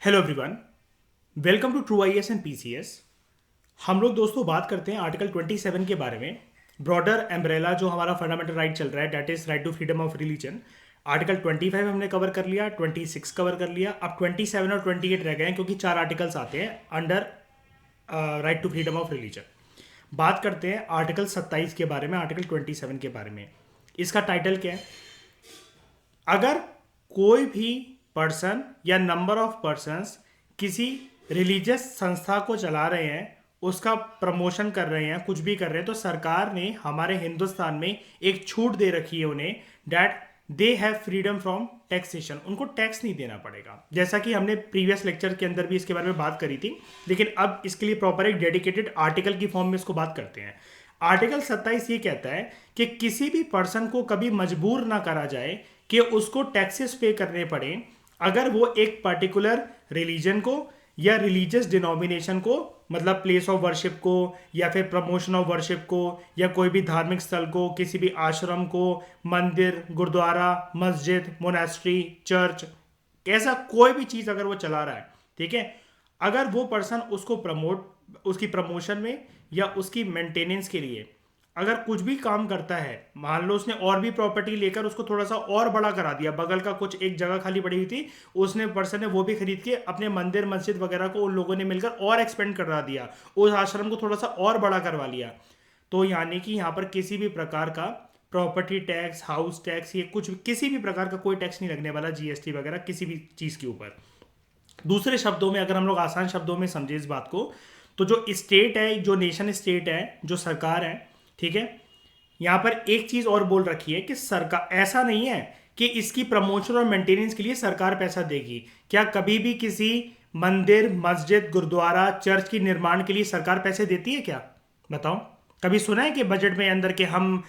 Hello everyone, welcome to true IAS and PCS. हम लोग दोस्तों बात करते हैं आर्टिकल 27 के बारे में। ब्रॉडर एम्ब्रेला जो हमारा फंडामेंटल राइट चल रहा है, that is right to freedom of religion. Article 25 हमने कवर कर लिया, 26 कवर कर लिया, अब 27 और 28 रह गए हैं क्योंकि चार आर्टिकल्स आते हैं under right to freedom of religion. बात करते हैं आर्टिकल 27 के बारे में, आर्टिकल 27 के बारे में। इसका टाइटल क्या है? अगर कोई भी पर्सन या नंबर ऑफ पर्सन्स किसी रिलीजियस संस्था को चला रहे हैं, उसका प्रमोशन कर रहे हैं, कुछ भी कर रहे हैं, तो सरकार ने हमारे हिंदुस्तान में एक छूट दे रखी है उन्हें, that they have freedom from taxation. उनको टैक्स नहीं देना पड़ेगा, जैसा कि हमने प्रीवियस लेक्चर के अंदर भी इसके बारे में बात करी थी। लेकिन अब इसके लिए प्रॉपर एक डेडिकेटेड आर्टिकल की फॉर्म में इसको बात करते हैं। आर्टिकल 27 ये कहता है कि किसी भी पर्सन को कभी मजबूर ना करा जाए कि उसको टैक्सेस पे करने पड़े अगर वो एक पर्टिकुलर रिलीजन को या रिलीजियस डिनोमिनेशन को, मतलब प्लेस ऑफ वर्शिप को या फिर प्रमोशन ऑफ वर्शिप को या कोई भी धार्मिक स्थल को, किसी भी आश्रम को, मंदिर, गुरुद्वारा, मस्जिद, मोनेस्ट्री, चर्च, ऐसा कोई भी चीज़ अगर वो चला रहा है, ठीक है, अगर वो पर्सन उसको उसकी प्रमोशन में या उसकी मेंटेनेंस के लिए अगर कुछ भी काम करता है, मान लो उसने और भी प्रॉपर्टी लेकर उसको थोड़ा सा और बड़ा करा दिया, बगल का कुछ एक जगह खाली पड़ी हुई थी, उसने पर्सन ने वो भी खरीद के अपने मंदिर मस्जिद वगैरह को उन लोगों ने मिलकर और एक्सपेंड करा दिया, उस आश्रम को थोड़ा सा और बड़ा करवा लिया, तो यानी कि यहाँ पर किसी भी प्रकार का प्रॉपर्टी टैक्स, हाउस टैक्स, ये कुछ किसी भी प्रकार का कोई टैक्स नहीं लगने वाला, जीएसटी वगैरह किसी भी चीज़ के ऊपर। दूसरे शब्दों में अगर हम लोग आसान शब्दों में समझे इस बात को, तो जो स्टेट है, जो नेशन स्टेट है, जो सरकार है, ठीक है, यहाँ पर एक चीज और बोल रखी है कि सरकार, ऐसा नहीं है कि इसकी प्रमोशन और मेंटेनेंस के लिए सरकार पैसा देगी। क्या कभी भी किसी मंदिर, मस्जिद, गुरुद्वारा, चर्च की निर्माण के लिए सरकार पैसे देती है क्या? बताओ, कभी सुना है कि बजट में अंदर के हम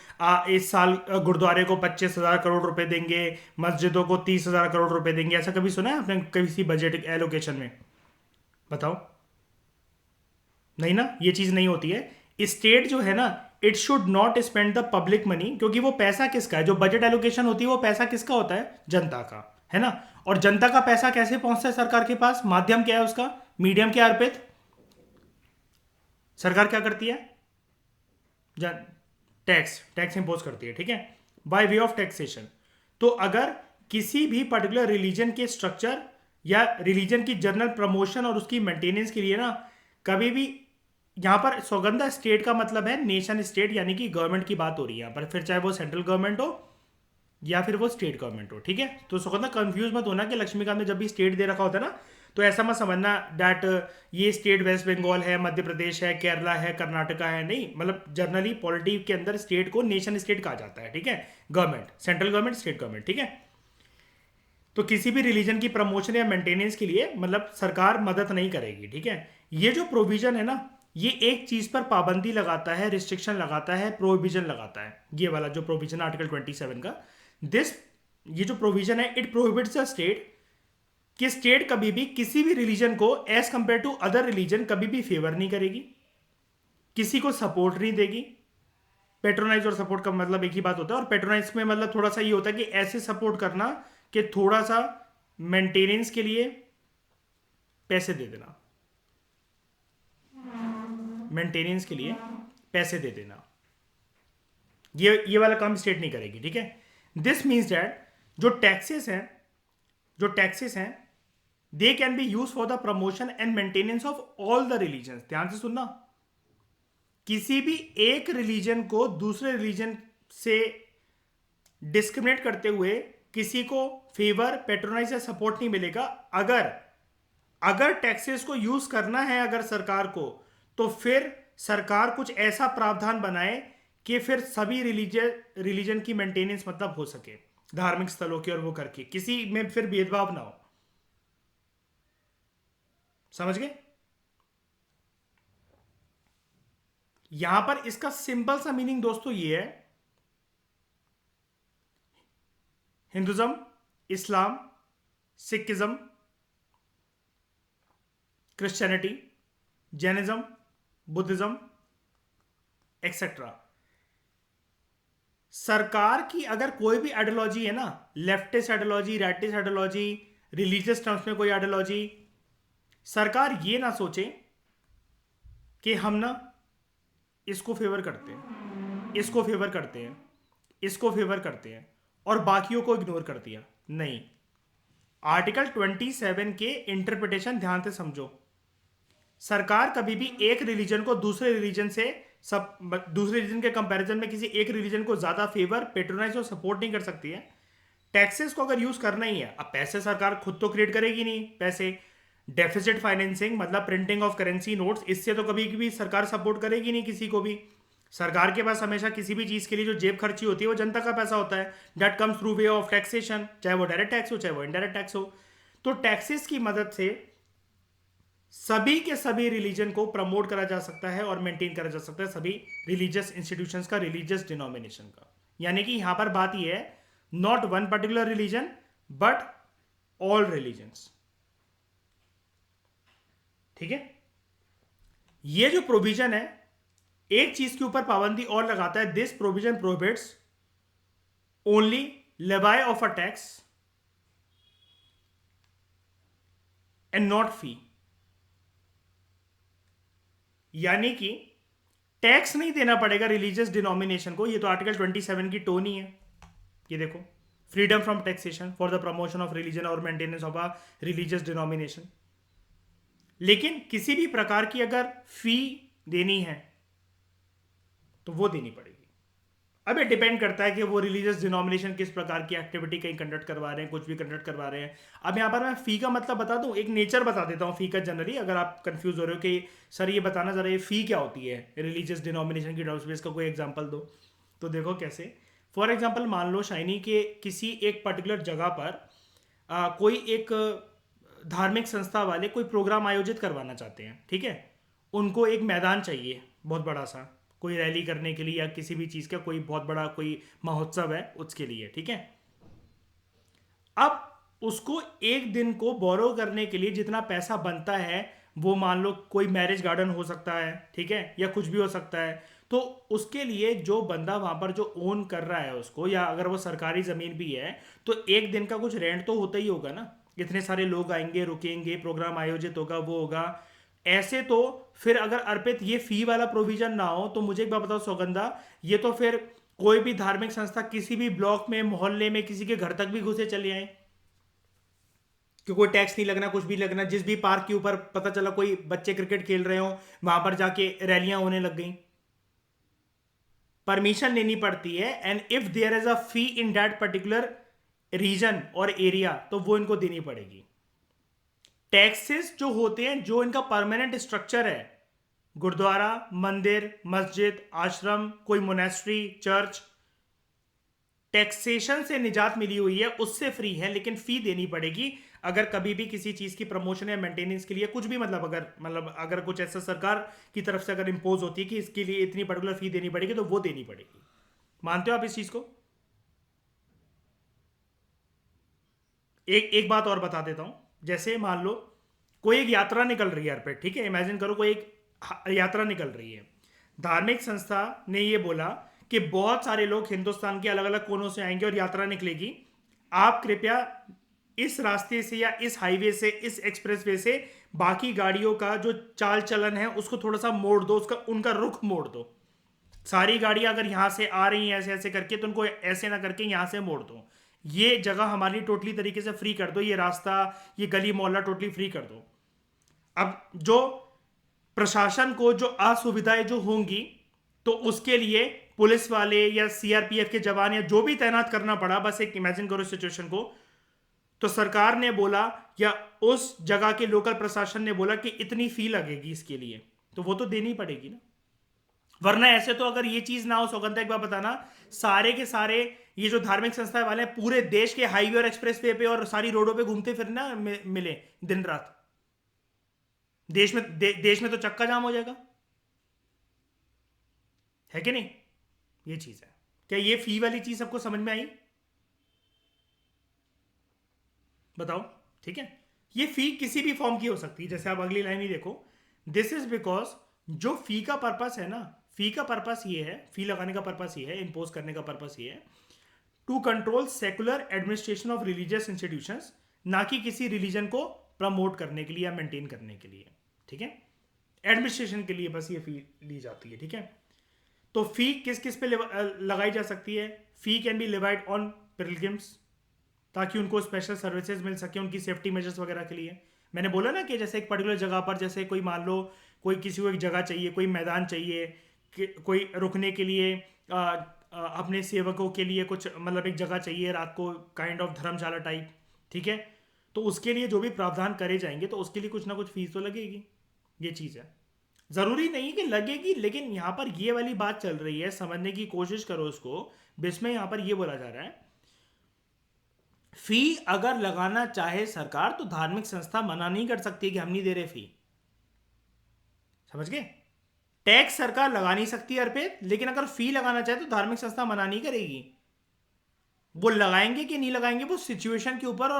इस साल गुरुद्वारे को 25,000 करोड़ रुपए देंगे, मस्जिदों को 30,000 करोड़ रुपए देंगे? ऐसा कभी सुना है आपने किसी बजट एलोकेशन में? बताओ, नहीं ना, ये चीज नहीं होती है। स्टेट जो है ना, it should not spend the public money, क्योंकि वो पैसा किसका है? जो बजट एलोकेशन होती है वो पैसा किसका होता है? जनता का, है ना। और जनता का पैसा कैसे पहुंचता है सरकार के पास? माध्यम क्या है उसका? मीडियम क्या है अर्पित? सरकार क्या करती है? जन टैक्स, टैक्स इंपोज करती है, ठीक है, बाय वे ऑफ टैक्सेशन। तो अगर किसी भी पर्टिकुलर रिलीजन के स्ट्रक्चर या रिलीजन की जनरल प्रमोशन और उसकी मेंटेनेंस के लिए ना, कभी भी, यहाँ पर सौगंधा स्टेट का मतलब है नेशन स्टेट, यानी कि गवर्नमेंट की बात हो रही है यहाँ पर, फिर चाहे वो सेंट्रल गवर्नमेंट हो या फिर वो स्टेट गवर्नमेंट हो, ठीक है। तो सौगंधा कंफ्यूज मत होना कि लक्ष्मीकांत ने जब भी स्टेट दे रखा होता है ना, तो ऐसा मत समझना दैट ये स्टेट वेस्ट बंगाल है, मध्य प्रदेश है, केरला है, कर्नाटका है, नहीं, मतलब जनरली पॉलिटी के अंदर स्टेट को नेशन स्टेट कहा जाता है, ठीक है। Government, central government, state government, ठीक है। तो किसी भी रिलीजन की प्रमोशन या मेंटेनेंस के लिए मतलब सरकार मदद नहीं करेगी, ठीक है। ये जो प्रोविजन है ना, ये एक चीज पर पाबंदी लगाता है, रिस्ट्रिक्शन लगाता है, प्रोविजन लगाता है। ये वाला जो प्रोविजन आर्टिकल 27 का, दिस, ये जो प्रोविजन है, इट प्रोहिबिट्स द स्टेट, कि स्टेट कभी भी किसी भी रिलीजन को as compared to other religion कभी भी फेवर नहीं करेगी, किसी को सपोर्ट नहीं देगी। पेट्रोनाइज और सपोर्ट का मतलब एक ही बात होता है, और पेट्रोनाइज में मतलब थोड़ा सा ये होता है कि ऐसे सपोर्ट करना कि थोड़ा सा मेंटेनेंस के लिए पैसे दे देना, मेंटेनेंस के लिए पैसे दे देना, ये वाला काम स्टेट नहीं करेगी, ठीक है। दिस मीन्स दैट जो टैक्सेस हैं they can be use for the promotion and maintenance of all the religion. ध्यान से सुनना, किसी भी एक रिलीजन को दूसरे रिलीजन से डिस्क्रिमिनेट करते हुए किसी को फेवर, पेट्रोनाइज या सपोर्ट नहीं मिलेगा। अगर अगर टैक्सेस को यूज करना है अगर सरकार को, तो फिर सरकार कुछ ऐसा प्रावधान बनाए कि फिर सभी रिलीजन की मेंटेनेंस मतलब हो सके, धार्मिक स्थलों की, और वो करके किसी में फिर भेदभाव ना हो। समझ गए? यहां पर इसका सिंपल सा मीनिंग दोस्तों ये है, Hinduism, Islam, Sikhism, Christianity, Jainism, Buddhism, etcetera, सरकार की अगर कोई भी आइडियोलॉजी है ना, leftist ideology, rightist ideology, religious terms में कोई आइडियोलॉजी, सरकार ये ना सोचे कि हम ना इसको फेवर करते हैं, इसको फेवर करते हैं, इसको फेवर करते हैं और बाकियों को इग्नोर कर दिया। नहीं, आर्टिकल 27 के इंटरप्रिटेशन ध्यान से समझो। सरकार कभी भी एक रिलीजन को दूसरे रिलीजन से सब दूसरे रिलीजन के कंपैरिजन में किसी एक रिलीजन को ज्यादा फेवर, पेट्रोनाइज और सपोर्ट नहीं कर सकती है। टैक्सेस को अगर यूज करना ही है, अब पैसे सरकार खुद तो क्रिएट करेगी नहीं, पैसे डेफिसिट फाइनेंसिंग मतलब प्रिंटिंग ऑफ करेंसी नोट्स, इससे तो कभी भी सरकार सपोर्ट करेगी नहीं किसी को भी। सरकार के पास हमेशा किसी भी चीज के लिए जो जेब खर्ची होती है वो जनता का पैसा होता है, that comes through way of taxation, चाहे वो डायरेक्ट टैक्स हो चाहे वो इनडायरेक्ट टैक्स हो। तो टैक्सेस की मदद से सभी के सभी रिलीजन को प्रमोट करा जा सकता है और मेंटेन करा जा सकता है, सभी रिलीजियस इंस्टीट्यूशंस का, रिलीजियस डिनोमिनेशन का। यानी कि यहां पर बात यह है, not one particular religion but all religions. ठीक है, ये जो प्रोविजन है एक चीज के ऊपर पाबंदी और लगाता है, this provision prohibits only levy of a tax and not fee. यानी कि टैक्स नहीं देना पड़ेगा रिलीजियस डिनोमिनेशन को, ये तो आर्टिकल 27 की टोन ही है। ये देखो, freedom from taxation for the promotion of religion और maintenance of a religious denomination. लेकिन किसी भी प्रकार की अगर फी देनी है तो वो देनी पड़ेगी। अब ये डिपेंड करता है कि वो रिलीजियस डिनोमिनेशन किस प्रकार की एक्टिविटी कहीं कंडक्ट करवा रहे हैं, कुछ भी कंडक्ट करवा रहे हैं। अब यहाँ पर मैं फी का मतलब बता दूं, एक नेचर बता देता हूँ फी का जनरली, अगर आप कंफ्यूज हो रहे हो कि सर ये बताना जरा ये फी क्या होती है रिलीजियस डिनोमिनेशन की डाउट, इसका कोई एग्जाम्पल दो। तो देखो कैसे, फॉर एग्जाम्पल मान लो शाइनी के किसी एक पर्टिकुलर जगह पर कोई एक धार्मिक संस्था वाले कोई प्रोग्राम आयोजित करवाना चाहते हैं। ठीक है, उनको एक मैदान चाहिए बहुत बड़ा सा, कोई रैली करने के लिए या किसी भी चीज़ का कोई बहुत बड़ा कोई महोत्सव है उसके लिए। ठीक है, अब उसको एक दिन को बोरो करने के लिए जितना पैसा बनता है, वो मान लो कोई मैरिज गार्डन हो सकता है, ठीक है, या कुछ भी हो सकता है। तो उसके लिए जो बंदा वहां पर जो ओन कर रहा है उसको, या अगर वो सरकारी ज़मीन भी है तो एक दिन का कुछ रेंट तो होता ही होगा ना। इतने सारे लोग आएंगे, रुकेंगे, प्रोग्राम आयोजित होगा, वो होगा। ऐसे तो फिर अगर अर्पित ये फी वाला प्रोविजन ना हो तो मुझे एक बात बताओ सौगंधा, ये तो फिर कोई भी धार्मिक संस्था किसी भी ब्लॉक में, मोहल्ले में, किसी के घर तक भी घुसे चले आए, कि कोई टैक्स नहीं लगना, कुछ भी लगना। जिस भी पार्क के ऊपर पता चला कोई बच्चे क्रिकेट खेल रहे हो, वहां पर जाके रैलियां होने लग गई, परमिशन लेनी पड़ती है। And if there is a fee in that particular region और एरिया तो वो इनको देनी पड़ेगी। टैक्सेस जो होते हैं, जो इनका परमानेंट स्ट्रक्चर है, गुरुद्वारा, मंदिर, मस्जिद, आश्रम, कोई मोनेस्ट्री, चर्च, टैक्सेशन से निजात मिली हुई है, उससे फ्री है, लेकिन फी देनी पड़ेगी अगर कभी भी किसी चीज की प्रमोशन या मेंटेनेंस के लिए कुछ भी अगर कुछ ऐसा सरकार की तरफ से अगर इंपोज होती है कि इसके लिए इतनी पर्टिकुलर फी देनी पड़ेगी तो वो देनी पड़ेगी। मानते हो आप इस चीज को? एक एक बात और बता देता हूं, जैसे मान लो कोई एक यात्रा निकल रही है यार पे, ठीक है, इमेजिन करो कोई एक यात्रा निकल रही है। धार्मिक संस्था ने ये बोला कि बहुत सारे लोग हिंदुस्तान के अलग अलग कोनों से आएंगे और यात्रा निकलेगी, आप कृपया इस रास्ते से या इस हाईवे से, इस एक्सप्रेसवे से बाकी गाड़ियों का जो चाल चलन है उसको थोड़ा सा मोड़ दो, उसका उनका रुख मोड़ दो। सारी गाड़ियां अगर यहां से आ रही हैं ऐसे ऐसे करके तो उनको ऐसे ना करके यहां से मोड़ दो। ये जगह हमारी टोटली तरीके से फ्री कर दो, ये रास्ता, ये गली मोहल्ला टोटली फ्री कर दो। अब जो प्रशासन को जो असुविधाएं जो होंगी तो उसके लिए पुलिस वाले या सीआरपीएफ के जवान या जो भी तैनात करना पड़ा, बस एक इमेजिन करो सिचुएशन को। तो सरकार ने बोला या उस जगह के लोकल प्रशासन ने बोला कि इतनी फी लगेगी इसके लिए, तो वो तो देनी पड़ेगी ना। वरना ऐसे तो अगर ये चीज ना हो सौगंधा, एक बार बताना, सारे के सारे ये जो धार्मिक संस्थाएं वाले हैं पूरे देश के हाईवे और एक्सप्रेस वे पे और सारी रोडों पे घूमते फिरना मिले दिन रात, देश में तो चक्का जाम हो जाएगा, है कि नहीं? ये चीज है। क्या ये फी वाली चीज सबको समझ में आई? बताओ। ठीक है, ये फी किसी भी फॉर्म की हो सकती है, जैसे आप अगली लाइन ही देखो, दिस इज बिकॉज जो फी का पर्पस है ना, फी का पर्पस ये है, फी लगाने का पर्पस ये है, इंपोज करने का पर्पस ये है, to control secular administration of religious institutions, ना कि किसी रिलीजन को प्रमोट करने के लिए या मेंटेन करने के लिए, ठीक है। एडमिनिस्ट्रेशन के लिए बस ये फी ली जाती है, ठीक है। तो फी किस किस पे लगाई जा सकती है? Fee can be levied on pilgrims, ताकि उनको स्पेशल सर्विसेज मिल सके उनकी सेफ्टी मेजर्स वगैरह के लिए। मैंने बोला ना कि जैसे एक पर्टिकुलर जगह पर, जैसे कोई मान लो कोई किसी को एक जगह चाहिए, कोई मैदान चाहिए, कोई रुकने के लिए, अपने सेवकों के लिए कुछ मतलब एक जगह चाहिए रात को, काइंड ऑफ धर्मशाला टाइप, ठीक है। तो उसके लिए जो भी प्रावधान करे जाएंगे तो उसके लिए कुछ ना कुछ फीस तो लगेगी, ये चीज़ है। ज़रूरी नहीं कि लगेगी, लेकिन यहाँ पर ये वाली बात चल रही है, समझने की कोशिश करो उसको। जिसमें यहाँ पर ये बोला जा रहा है, फी अगर लगाना चाहे सरकार तो धार्मिक संस्था मना नहीं कर सकती कि हम नहीं दे रहे फी, समझ गए। टैक्स सरकार लगा नहीं सकती अर्पित, लेकिन अगर फी लगाना चाहे तो धार्मिक संस्था मना नहीं करेगी। वो लगाएंगे कि नहीं लगाएंगे वो सिचुएशन के ऊपर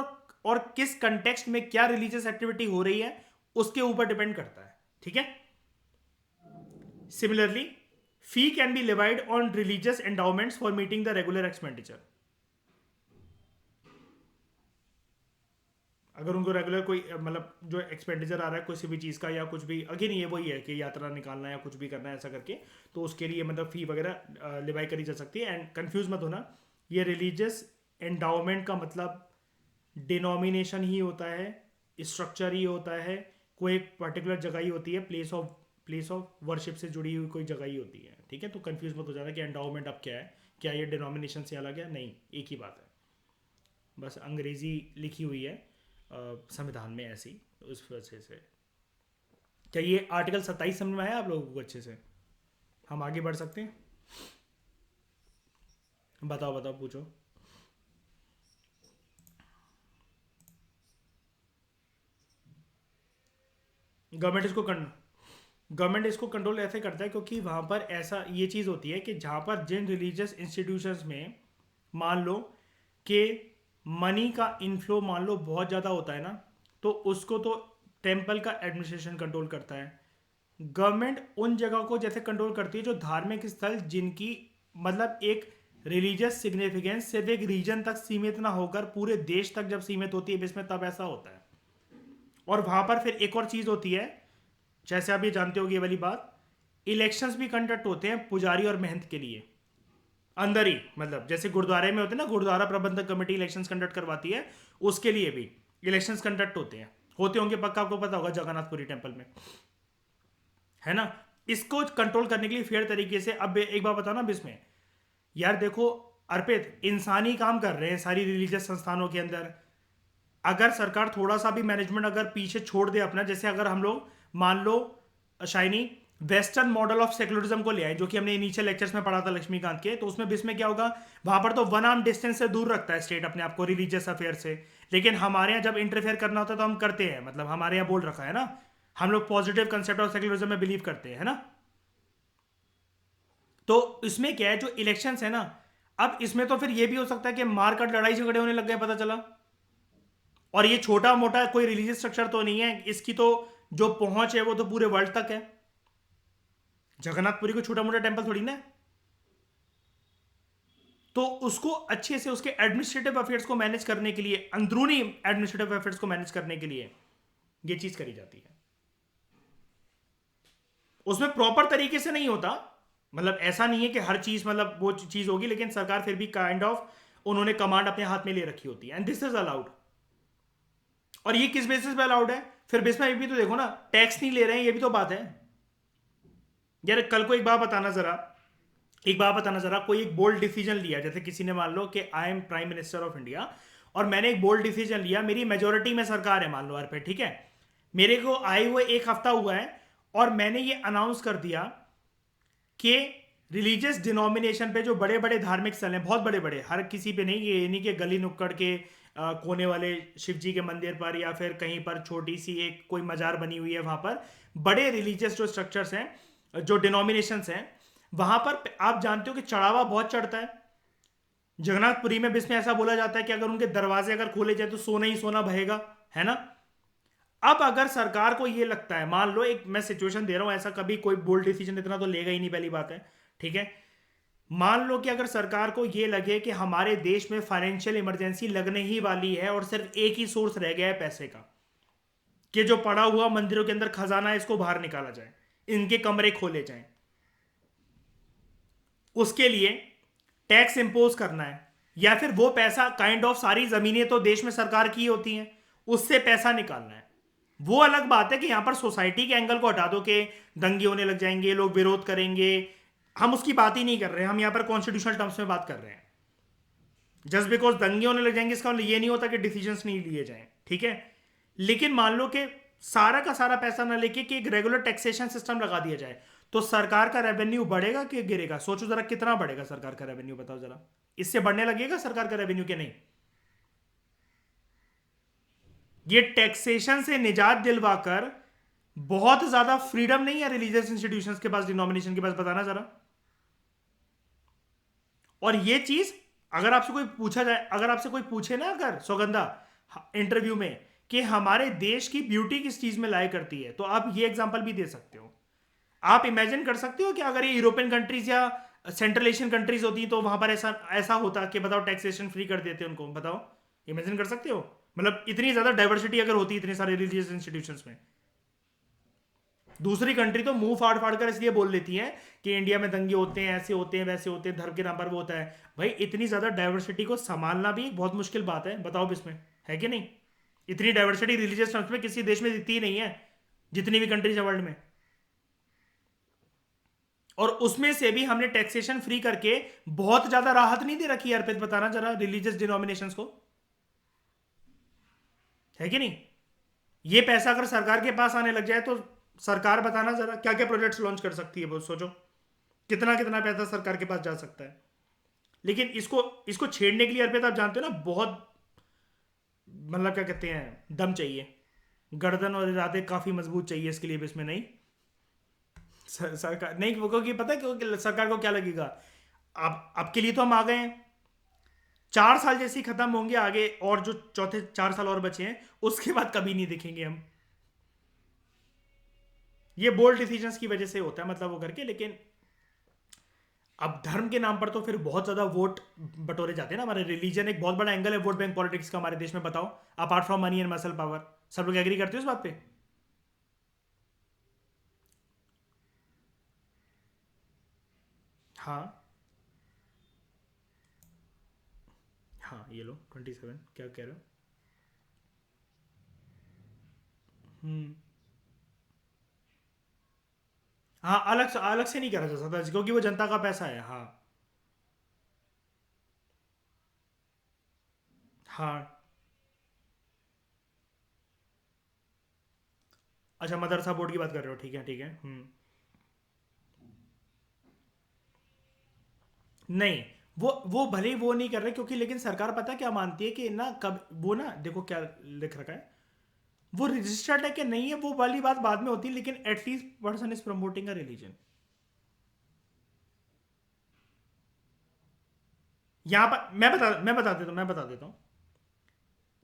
और किस कंटेक्स्ट में क्या रिलीजियस एक्टिविटी हो रही है उसके ऊपर डिपेंड करता है, ठीक है। Similarly fee can be levied on religious endowments for meeting the regular expenditure. अगर उनको रेगुलर कोई मतलब जो एक्सपेंडिचर आ रहा है किसी भी चीज़ का या कुछ भी, अगेन ये वही है कि यात्रा निकालना या कुछ भी करना है ऐसा करके, तो उसके लिए मतलब फ़ी वगैरह लिवाई करी जा सकती है। एंड कंफ्यूज मत होना, ये रिलीजियस एंडाउमेंट का मतलब डिनोमिनेशन ही होता है, स्ट्रक्चर ही होता है, कोई एक पर्टिकुलर जगह ही होती है, प्लेस ऑफ वर्शिप से जुड़ी हुई कोई जगह ही होती है, ठीक है। तो कंफ्यूज मत हो जाना कि एंडाउमेंट अब क्या है, क्या ये डिनोमिनेशन से अलग है, नहीं, एक ही बात है, बस अंग्रेजी लिखी हुई है संविधान में ऐसी, उस वजह से। क्या ये आर्टिकल 27 समझ में आया आप लोगों को अच्छे से? हम आगे बढ़ सकते हैं, बताओ बताओ, पूछो। गवर्नमेंट इसको कंट्रोल ऐसे करता है क्योंकि वहाँ पर ऐसा ये चीज़ होती है कि जहाँ पर जिन रिलीजियस इंस्टीट्यूशंस में मान लो कि मनी का इनफ्लो मान लो बहुत ज़्यादा होता है ना, तो उसको तो टेम्पल का एडमिनिस्ट्रेशन कंट्रोल करता है। गवर्नमेंट उन जगह को जैसे कंट्रोल करती है जो धार्मिक स्थल जिनकी मतलब एक रिलीजियस सिग्निफिकेंस सिर्फ एक रीजन तक सीमित ना होकर पूरे देश तक जब सीमित होती है, इसमें तब ऐसा होता है। और वहाँ पर फिर एक और चीज़ होती है, जैसे आप ये जानते हो ये वाली बात, इलेक्शंस भी कंडक्ट होते हैं पुजारी और महंत के लिए अंदर ही, मतलब जैसे गुरुद्वारे में होते हैं ना, गुरुद्वारा प्रबंधक कमेटी इलेक्शंस कंडक्ट करवाती है, उसके लिए भी इलेक्शंस कंडक्ट होते होंगे, पक्का आपको पता होगा जगन्नाथपुरी टेम्पल में, है ना। इसको कंट्रोल करने के लिए फेयर तरीके से, अब एक बात बताओ ना अब इसमें, यार देखो अर्पित, इंसानी काम कर रहे हैं सारी रिलीजियस संस्थानों के अंदर। अगर सरकार थोड़ा सा भी मैनेजमेंट अगर पीछे छोड़ दे अपना, जैसे अगर हम लोग मान लो shiny western model of secularism को ले आए, जो कि हमने इनिशियल लेक्चर्स में पढ़ा था लक्ष्मीकांत के, तो उसमें इसमें क्या होगा, वहां पर तो वन आर्म डिस्टेंस से दूर रखता है स्टेट अपने आप को रिलीजियस अफेयर से। लेकिन हमारे यहाँ जब इंटरफेयर करना होता है तो हम करते हैं, मतलब हमारे यहाँ बोल रखा है ना, हम लोग पॉजिटिव कंसेप्ट ऑफ सेकुलरिज्म में बिलीव करते हैं, है ना। तो इसमें क्या है, जो इलेक्शंस है ना, अब इसमें तो फिर ये भी हो सकता है कि मारकाट लड़ाई झगड़े होने लग गए, पता चला। और ये छोटा मोटा कोई रिलीजियस स्ट्रक्चर तो नहीं है, इसकी तो जो पहुंच है वो तो पूरे वर्ल्ड तक है। जगन्नाथपुरी को छोटा मोटा टेंपल थोड़ी ना। तो उसको अच्छे से उसके एडमिनिस्ट्रेटिव अफेयर्स को मैनेज करने के लिए, अंदरूनी एडमिनिस्ट्रेटिव अफेयर्स को मैनेज करने के लिए ये चीज करी जाती है। उसमें प्रॉपर तरीके से नहीं होता, मतलब ऐसा नहीं है कि हर चीज मतलब वो चीज होगी, लेकिन सरकार फिर भी काइंड ऑफ उन्होंने कमांड अपने हाथ में ले रखी होती है, एंड दिस इज अलाउड। और ये किस बेसिस पे अलाउड है, फिर बेस में ये भी तो देखो ना, टैक्स नहीं ले रहे हैं, ये भी तो बात है यार। कल को एक बात बताना जरा, कोई एक बोल्ड डिसीजन लिया, जैसे किसी ने मान लो कि I am prime minister of India और मैंने एक बोल्ड डिसीजन लिया, मेरी मेजोरिटी में सरकार है मान लो यार पे, ठीक है, मेरे को आए हुए एक हफ्ता हुआ है और मैंने ये अनाउंस कर दिया कि रिलीजियस डिनोमिनेशन पे जो बड़े बड़े धार्मिक स्थल हैं, बहुत बड़े बड़े, हर किसी पे नहीं, ये नहीं कि गली नुक्कड़ के कोने वाले शिव जी के मंदिर पर या फिर कहीं पर छोटी सी एक कोई मजार बनी हुई है, वहां पर बड़े रिलीजियस जो स्ट्रक्चर्स हैं, जो डिनोमिनेशंस हैं, वहां पर आप जानते हो कि चढ़ावा बहुत चढ़ता है। जगन्नाथपुरी में भी इसमें ऐसा बोला जाता है कि अगर उनके दरवाजे अगर खोले जाए तो सोना ही सोना बहेगा, है ना। अब अगर सरकार को ये लगता है, मान लो एक मैं सिचुएशन दे रहा हूं, ऐसा कभी कोई बोल्ड डिसीजन इतना तो लेगा ही नहीं, पहली बात है, ठीक है। मान लो कि अगर सरकार को ये लगे कि हमारे देश में फाइनेंशियल इमरजेंसी लगने ही वाली है और सिर्फ एक ही सोर्स रह गया है पैसे का, कि जो पड़ा हुआ मंदिरों के अंदर खजाना है इसको बाहर निकाला जाए, इनके कमरे खोले जाएं। उसके लिए टैक्स इंपोज करना है, या फिर वो पैसा काइंड ऑफ सारी जमीनें तो देश में सरकार की होती हैं, उससे पैसा निकालना है। वो अलग बात है कि यहां पर सोसाइटी के एंगल को हटा दो कि दंगे होने लग जाएंगे, लोग विरोध करेंगे, हम उसकी बात ही नहीं कर रहे हैं। हम यहां पर कॉन्स्टिट्यूशनल टर्म्स में बात कर रहे हैं। जस्ट बिकॉज दंगे होने लग जाएंगे इसका मतलब ये नहीं होता कि डिसीजंस नहीं लिए जाएं, ठीक है। लेकिन मान लो कि सारा का सारा पैसा ना लेके कि एक रेगुलर टैक्सेशन सिस्टम लगा दिया जाए, तो सरकार का रेवेन्यू बढ़ेगा कि गिरेगा? सोचो जरा कितना बढ़ेगा सरकार का रेवेन्यू, बताओ जरा। इससे बढ़ने लगेगा सरकार का रेवेन्यू के नहीं? ये टैक्सेशन से निजात दिलवाकर बहुत ज्यादा फ्रीडम नहीं है रिलीजियस इंस्टीट्यूशंस के पास, डिनोमिनेशन के पास, बताना जरा। और ये चीज अगर आपसे कोई पूछा जाए, अगर आपसे कोई पूछे ना अगर सौगंधा इंटरव्यू में कि हमारे देश की ब्यूटी किस चीज में लाया करती है, तो आप ये एग्जांपल भी दे सकते हो। आप इमेजिन कर सकते हो कि अगर ये यूरोपियन कंट्रीज या सेंट्रल एशियन कंट्रीज होती तो वहां पर ऐसा ऐसा होता कि बताओ टैक्सेशन फ्री कर देते उनको, बताओ। इमेजिन कर सकते हो? मतलब इतनी ज्यादा डाइवर्सिटी अगर होती इतने सारे रिलीजियस इंस्टीट्यूशंस में। दूसरी कंट्री तो मुंह फाड़ फाड़ कर इसलिए बोल लेती है कि इंडिया में दंगे होते हैं, ऐसे होते हैं, वैसे होते हैं, धर्म के नाम पर वो होता है। भाई इतनी ज्यादा डाइवर्सिटी को संभालना भी एक बहुत मुश्किल बात है, बताओ इसमें है कि नहीं? इतनी डाइवर्सिटी रिलीजियस टर्म्स में किसी देश में दिखती ही नहीं है, जितनी भी कंट्रीज है वर्ल्ड में। और उसमें से भी हमने टैक्सेशन फ्री करके बहुत ज्यादा राहत नहीं दे रखी है अर्पित, बताना जरा रिलीजियस डिनोमिनेशंस को, है कि नहीं? ये पैसा अगर सरकार के पास आने लग जाए तो सरकार बताना जरा क्या क्या प्रोजेक्ट्स लॉन्च कर सकती है, वो सोचो कितना कितना पैसा सरकार के पास जा सकता है। लेकिन इसको इसको छेड़ने के लिए अर्पित आप जानते हो ना, बहुत मतलब क्या कहते हैं, दम चाहिए, गर्दन और इरादे काफी मजबूत चाहिए इसके लिए भी, इसमें नहीं सरकार नहीं, क्योंकि पता है क्योंकि सरकार को क्या लगेगा, अब के लिए तो हम आ गए हैं, 4 साल जैसे ही खत्म होंगे आगे, और जो चौथे 4 साल और बचे हैं उसके बाद कभी नहीं दिखेंगे हम। ये बोल्ड डिसीजंस की वजह से होता है, मतलब वो करके। लेकिन अब धर्म के नाम पर तो फिर बहुत ज्यादा वोट बटोरे जाते हैं ना। हमारे रिलीजन एक बहुत बड़ा एंगल है वोट बैंक पॉलिटिक्स का हमारे देश में, बताओ। Apart from money and muscle power, सब लोग एग्री करते हो इस बात पे? हाँ हाँ, ये लो 27 क्या कह रहे हो? हम्म। हाँ, अलग से नहीं करा जा सकता क्योंकि वो जनता का पैसा है। हाँ हाँ। अच्छा, मदरसा बोर्ड की बात कर रहे हो, ठीक है ठीक है। नहीं, वो भले ही वो नहीं कर रहे क्योंकि, लेकिन सरकार पता है क्या मानती है कि ना, कब वो ना, देखो क्या लिख रखा है, वो रजिस्टर्ड है कि नहीं है वो वाली बात बाद में होती है, लेकिन at least person is promoting a religion. यहां पर मैं बता देता हूं,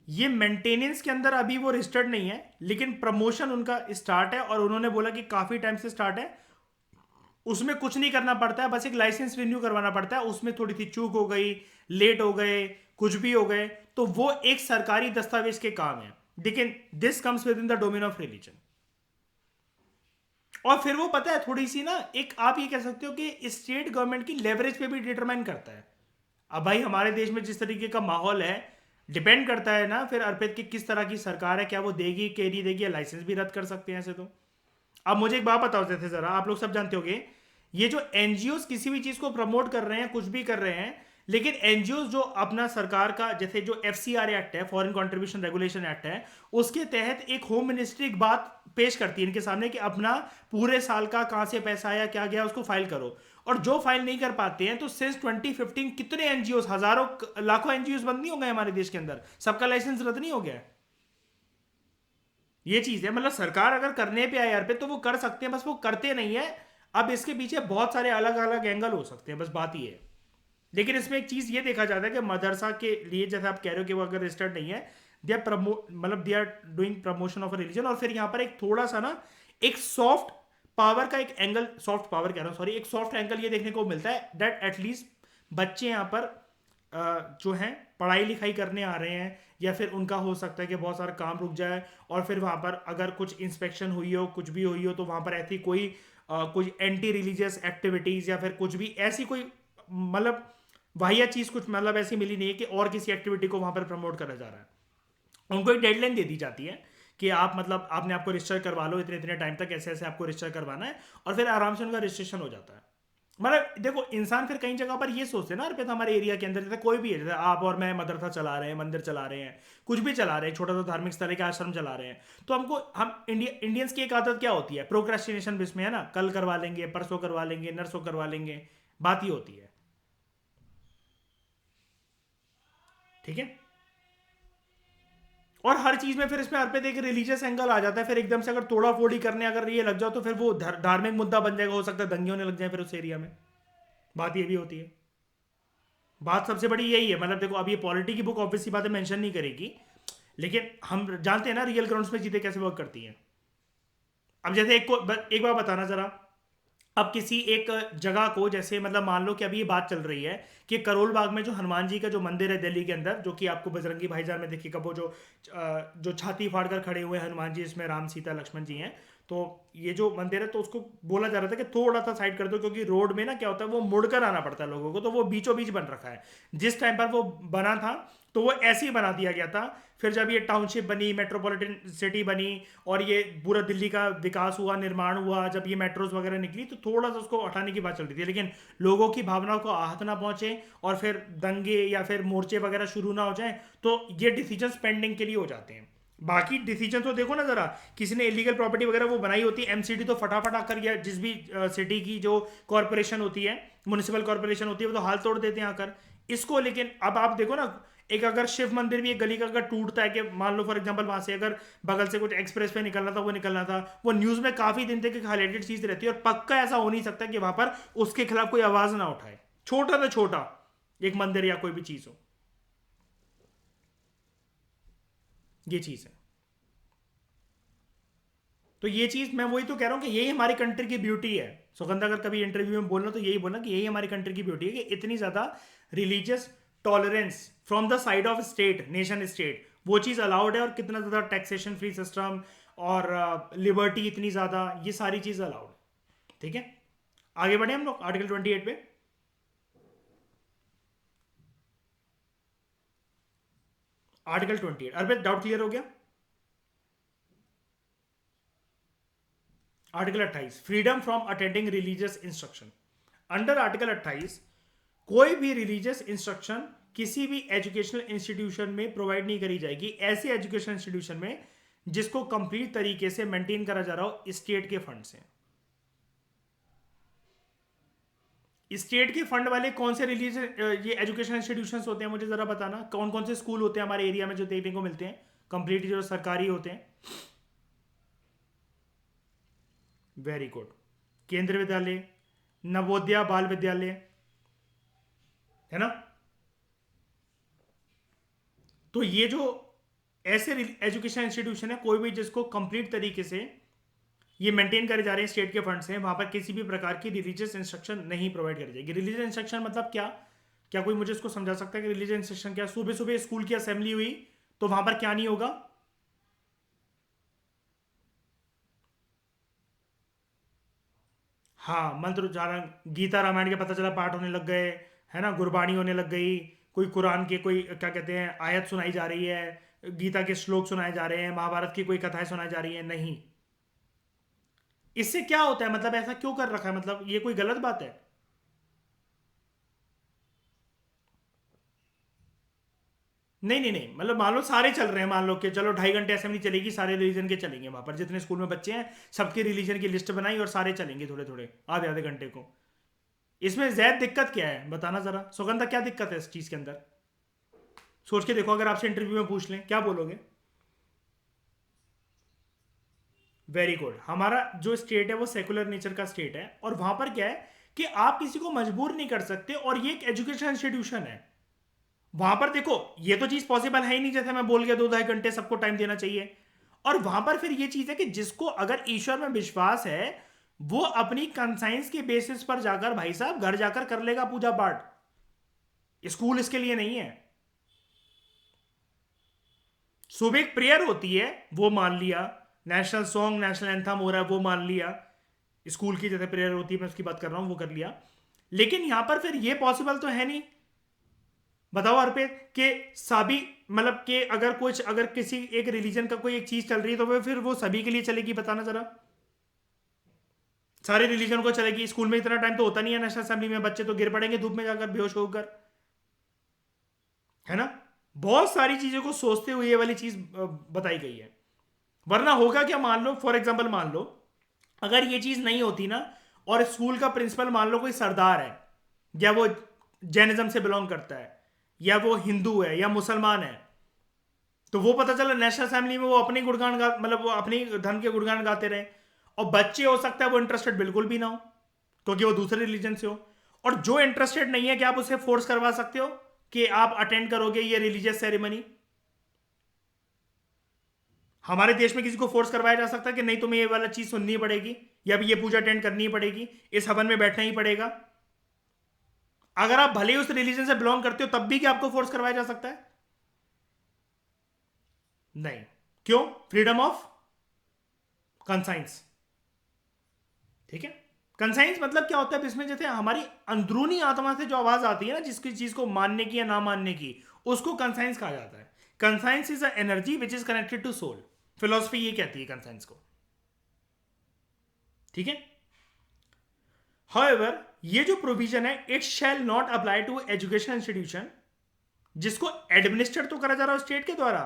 ये मेंटेनेंस के अंदर अभी वो रजिस्टर्ड नहीं है, लेकिन प्रमोशन उनका स्टार्ट है, और उन्होंने बोला कि काफी टाइम से स्टार्ट है। उसमें कुछ नहीं करना पड़ता है, बस एक लाइसेंस रिन्यू करवाना पड़ता है। उसमें थोड़ी सी चूक हो गई, लेट हो गए, कुछ भी हो गए, तो वो एक सरकारी दस्तावेज के काम है। लेकिन this comes with in the domain of religion. और फिर वो पता है थोड़ी सी ना, एक आप ये कह सकते हो कि स्टेट गवर्नमेंट की लेवरेज पे भी डिटरमाइन करता है। अब भाई हमारे देश में जिस तरीके का माहौल है, डिपेंड करता है ना फिर अर्पित की किस तरह की सरकार है, क्या वो देगी कि नहीं देगी, या लाइसेंस भी रद्द कर सकते हैं ऐसे तो। अब मुझे एक बात बताओ थे जरा, आप लोग सब जानते होंगे, ये जो एनजीओ किसी भी चीज को प्रमोट कर रहे हैं, कुछ भी कर रहे हैं, लेकिन एनजीओ जो अपना सरकार का, जैसे जो एफसीआर एक्ट है, फॉरेन कंट्रीब्यूशन रेगुलेशन एक्ट है, उसके तहत एक होम मिनिस्ट्री एक बात पेश करती है इनके सामने कि अपना पूरे साल का कहां से पैसा आया, क्या गया, उसको फाइल करो। और जो फाइल नहीं कर पाते हैं, तो सिंस 2015 कितने एनजीओ, हजारों लाखों एनजीओ बंद नहीं हो गए हमारे देश के अंदर, सबका लाइसेंस रद्द नहीं हो गया? ये चीज है, मतलब सरकार अगर करने पे आए यार पे तो वो कर सकते हैं, बस वो करते नहीं है। अब इसके पीछे बहुत सारे अलग अलग एंगल हो सकते हैं, बस बात ही है। लेकिन इसमें एक चीज ये देखा जाता है कि मदरसा के लिए, जैसे आप कह रहे हो कि वो अगर रजिस्टर्ड नहीं है, दे आर मतलब they are doing promotion of religion. और फिर यहाँ पर एक थोड़ा सा ना, एक सॉफ्ट पावर का एक एंगल, सॉफ्ट पावर कह रहा हूँ सॉरी, एक सॉफ्ट एंगल ये देखने को मिलता है दैट एटलीस्ट बच्चे यहाँ पर जो हैं पढ़ाई लिखाई करने आ रहे हैं, या फिर उनका हो सकता है कि बहुत सारा काम रुक जाए, और फिर वहाँ पर अगर कुछ इंस्पेक्शन हुई हो, कुछ भी हुई हो, तो वहाँ पर ऐसी कोई एंटी रिलीजियस एक्टिविटीज़ या फिर कुछ भी ऐसी कोई मतलब वाहिया चीज़ कुछ मतलब ऐसी मिली नहीं है कि और किसी एक्टिविटी को वहाँ पर प्रमोट करा जा रहा है। उनको एक डेडलाइन दे दी जाती है कि आप मतलब आपने आपको रजिस्टर करवा लो इतने इतने टाइम तक, ऐसे ऐसे आपको रजिस्टर करवाना है, और फिर आराम से उनका रजिस्ट्रेशन हो जाता है। मतलब देखो, इंसान फिर कई जगह पर ये सोचते हैं ना अर्पित, हमारे एरिया के अंदर जैसे कोई भी है, जैसे आप और मैं मदरसा चला रहे हैं, मंदिर चला रहे हैं, कुछ भी चला रहे हैं, छोटा सा धार्मिक स्थल के आश्रम चला रहे हैं, तो हम इंडियंस की एक आदत क्या होती है, प्रोक्रेस्टिनेशन बिस में है ना, कल करवा लेंगे, परसों करवा लेंगे, नरसों करवा लेंगे, बात ही होती है। ठीक है। और हर चीज में फिर इसमें अर्पित एक रिलीजियस एंगल आ जाता है, फिर एकदम से अगर तोड़ा फोड़ी करने अगर ये लग जाओ तो फिर वो धार्मिक मुद्दा बन जाएगा, हो सकता है दंगे होने लग जाए फिर उस एरिया में। बात ये भी होती है। बात सबसे बड़ी यही है, मतलब देखो, अब ये पॉलिटी की बुक ऑब्वियसली बातें मेंशन नहीं करेगी, लेकिन हम जानते हैं ना रियल ग्राउंड्स में चीजें कैसे वर्क करती हैं। अब जैसे एक बार बताना जरा, अब किसी एक जगह को, जैसे मतलब मान लो कि अभी ये बात चल रही है कि करोल बाग में जो हनुमान जी का जो मंदिर है दिल्ली के अंदर, जो कि आपको बजरंगी भाईजान में देखिएगा, वो जो छाती फाड़ कर खड़े हुए हैं हनुमान जी, इसमें राम सीता लक्ष्मण जी हैं, तो ये जो मंदिर है, तो उसको बोला जा रहा था कि थोड़ा सा साइड कर दो, क्योंकि रोड में ना क्या होता है, वो मुड़कर आना पड़ता है लोगों को, तो वो बीचों बीच बन रखा है। जिस टाइम पर वो बना था तो वो ऐसे ही बना दिया गया था। फिर जब ये टाउनशिप बनी, मेट्रोपॉलिटन सिटी बनी, और ये पूरा दिल्ली का विकास हुआ, निर्माण हुआ, जब ये मेट्रोज वगैरह निकली, तो थोड़ा सा उसको हटाने की बात चल रही थी, लेकिन लोगों की भावनाओं को आहत ना पहुंचे और फिर दंगे या फिर मोर्चे वगैरह शुरू ना हो जाए, तो ये डिसीजन पेंडिंग के लिए हो जाते हैं। बाकी डिसीजन तो देखो ना जरा, किसी ने इलीगल प्रॉपर्टी वगैरह वो बनाई होती है, एमसीडी तो फटाफट आकर, या जिस भी सिटी की जो कॉरपोरेशन होती है, म्युनिसिपल कॉरपोरेशन होती है, वो तो हाल तोड़ देते हैं आकर इसको। लेकिन अब आप देखो ना, एक अगर शिव मंदिर भी एक गली का अगर टूटता है, कि मान लो फॉर एग्जांपल वहां से अगर बगल से कुछ एक्सप्रेस पे निकलना था, वो निकलना था, वो न्यूज में काफी दिन तक एक हाईलाइटेड चीज रहती है, और पक्का ऐसा हो नहीं सकता कि वहां पर उसके खिलाफ कोई आवाज ना उठाए, छोटा ना छोटा एक मंदिर या कोई भी चीज हो। ये चीज है। तो ये चीज मैं वही तो कह रहा हूं कि यही हमारी कंट्री की ब्यूटी है। सुगंधा अगर कभी इंटरव्यू में बोलना तो यही बोलना कि यही हमारी कंट्री की ब्यूटी है, कि इतनी ज्यादा religious tolerance from the side of state, nation state, वो चीज अलाउड है, और कितना ज्यादा टैक्सेशन फ्री सिस्टम और लिबर्टी इतनी ज्यादा, ये सारी चीज अलाउड है। ठीक है, आगे बढ़े हम लोग आर्टिकल 28 पे। आर्टिकल 28 अरबे डाउट क्लियर हो गया। Article 28 freedom from attending religious instruction. Under article 28 कोई भी रिलीजियस इंस्ट्रक्शन किसी भी एजुकेशनल इंस्टीट्यूशन में प्रोवाइड नहीं करी जाएगी, ऐसे एजुकेशन इंस्टीट्यूशन में जिसको कंप्लीट तरीके से मेंटेन करा जा रहा हो स्टेट के फंड से। स्टेट के फंड वाले कौन से रिलीजियस ये एजुकेशन इंस्टीट्यूशंस होते हैं, मुझे जरा बताना, कौन कौन से स्कूल होते हैं हमारे एरिया में जो देखने को मिलते हैं, कंप्लीट जो सरकारी होते हैं। Very good. केंद्रीय विद्यालय, नवोदया बाल विद्यालय, है ना। तो ये जो ऐसे एजुकेशन इंस्टीट्यूशन है कोई भी जिसको कंप्लीट तरीके से ये मेंटेन करे जा रहे हैं स्टेट के फंड से, वहां पर किसी भी प्रकार की रिलीजियस इंस्ट्रक्शन नहीं प्रोवाइड करी जाएगी। रिलीजियस इंस्ट्रक्शन मतलब क्या, क्या कोई मुझे इसको समझा सकता है कि रिलीजियस इंस्ट्रक्शन क्या। सुबह सुबह स्कूल की असेंबली हुई तो वहां पर क्या नहीं होगा, हाँ मंत्र उच्चारण, गीता रामायण के पता चला पाठ होने लग गए, है ना, गुरबाणी होने लग गई, कोई कुरान के कोई क्या कहते हैं आयत सुनाई जा रही है, गीता के श्लोक सुनाए जा रहे हैं, महाभारत की कोई कथाएं सुनाई जा रही है, नहीं। इससे क्या होता है, मतलब ऐसा क्यों कर रखा है, मतलब ये कोई गलत बात है। नहीं नहीं नहीं, मतलब मान लो सारे चल रहे हैं, मान लो कि चलो 2.5 घंटे असेंबली चलेगी, सारे रिलीजन के चलेंगे वहां पर, जितने स्कूल में बच्चे हैं सबके रिलीजन की लिस्ट बनाई और सारे चलेंगे थोड़े थोड़े आधे आधे घंटे को। इसमें जैद दिक्कत क्या है बताना जरा, सुगंधा क्या दिक्कत है इस चीज के अंदर। सोच के देखो, अगर आपसे इंटरव्यू में पूछ लें क्या बोलोगे। Very good. हमारा जो स्टेट है वो सेकुलर नेचर का स्टेट है, और वहां पर क्या है कि आप किसी को मजबूर नहीं कर सकते, और ये एक एजुकेशन इंस्टीट्यूशन है। वहां पर देखो ये तो चीज पॉसिबल है ही नहीं, जैसे मैं बोल गया 2-2.5 घंटे सबको टाइम देना चाहिए। और वहां पर फिर ये चीज है कि जिसको अगर ईश्वर में विश्वास है, वो अपनी कंसाइंस के बेसिस पर जाकर भाई साहब घर जाकर कर लेगा पूजा पाठ। स्कूल इसके लिए नहीं है। सुबह एक प्रेयर होती है, वो मान लिया, नेशनल सॉन्ग नेशनल एंथम हो रहा है, वो मान लिया, स्कूल की जैसे प्रेयर होती है मैं उसकी बात कर रहा हूं, वो कर लिया। लेकिन यहां पर फिर ये पॉसिबल तो है नहीं। बताओ अर्पित कि सभी, मतलब कि अगर कुछ, अगर किसी एक रिलीजन का कोई एक चीज चल रही है तो फिर वो सभी के लिए चलेगी? बताना जरा। सारे रिलीजन को चलेगी? स्कूल में इतना टाइम तो होता नहीं है नेशनल असेंबली में, बच्चे तो गिर पड़ेंगे धूप में जाकर बेहोश होकर, है ना? बहुत सारी चीजों को सोचते हुए ये वाली चीज बताई गई है। वरना होगा क्या, मान लो फॉर एग्जाम्पल, मान लो अगर ये चीज नहीं होती ना, और स्कूल का प्रिंसिपल मान लो कोई सरदार है, या वो जैनिज्म से बिलोंग करता है, या वो हिंदू है या मुसलमान है, तो वो पता चला नेशनल असेंबली में वो अपने गुणगान गा, मतलब वो अपनी धर्म के गुणगान गाते रहे, और बच्चे हो सकता है वो इंटरेस्टेड बिल्कुल भी ना हो क्योंकि वो दूसरे रिलीजन से हो। और जो इंटरेस्टेड नहीं है, क्या आप उसे फोर्स करवा सकते हो कि आप अटेंड करोगे ये रिलीजियस सेरेमनी? हमारे देश में किसी को फोर्स करवाया जा सकता है कि नहीं तुम्हें ये वाला चीज सुननी पड़ेगी, या भी ये पूजा अटेंड करनी पड़ेगी, इस हवन में बैठना ही पड़ेगा? अगर आप भले ही उस रिलीजन से बिलोंग करते हो तब भी क्या आपको फोर्स करवाया जा सकता है? नहीं। क्यों? Freedom of conscience. ठीक है? कंसाइंस मतलब क्या होता है इसमें, जैसे हमारी अंदरूनी आत्मा से जो आवाज आती है ना, जिसकी चीज को मानने की या ना मानने की, उसको कंसाइंस कहा जाता है। Conscience is a energy which is connected to soul. Philosophy ये कहती है कंसाइंस को। ठीक है? हाउएवर, ये जो प्रोविजन है, it shall not apply to education institution जिसको एडमिनिस्टर तो करा जा रहा है स्टेट के द्वारा,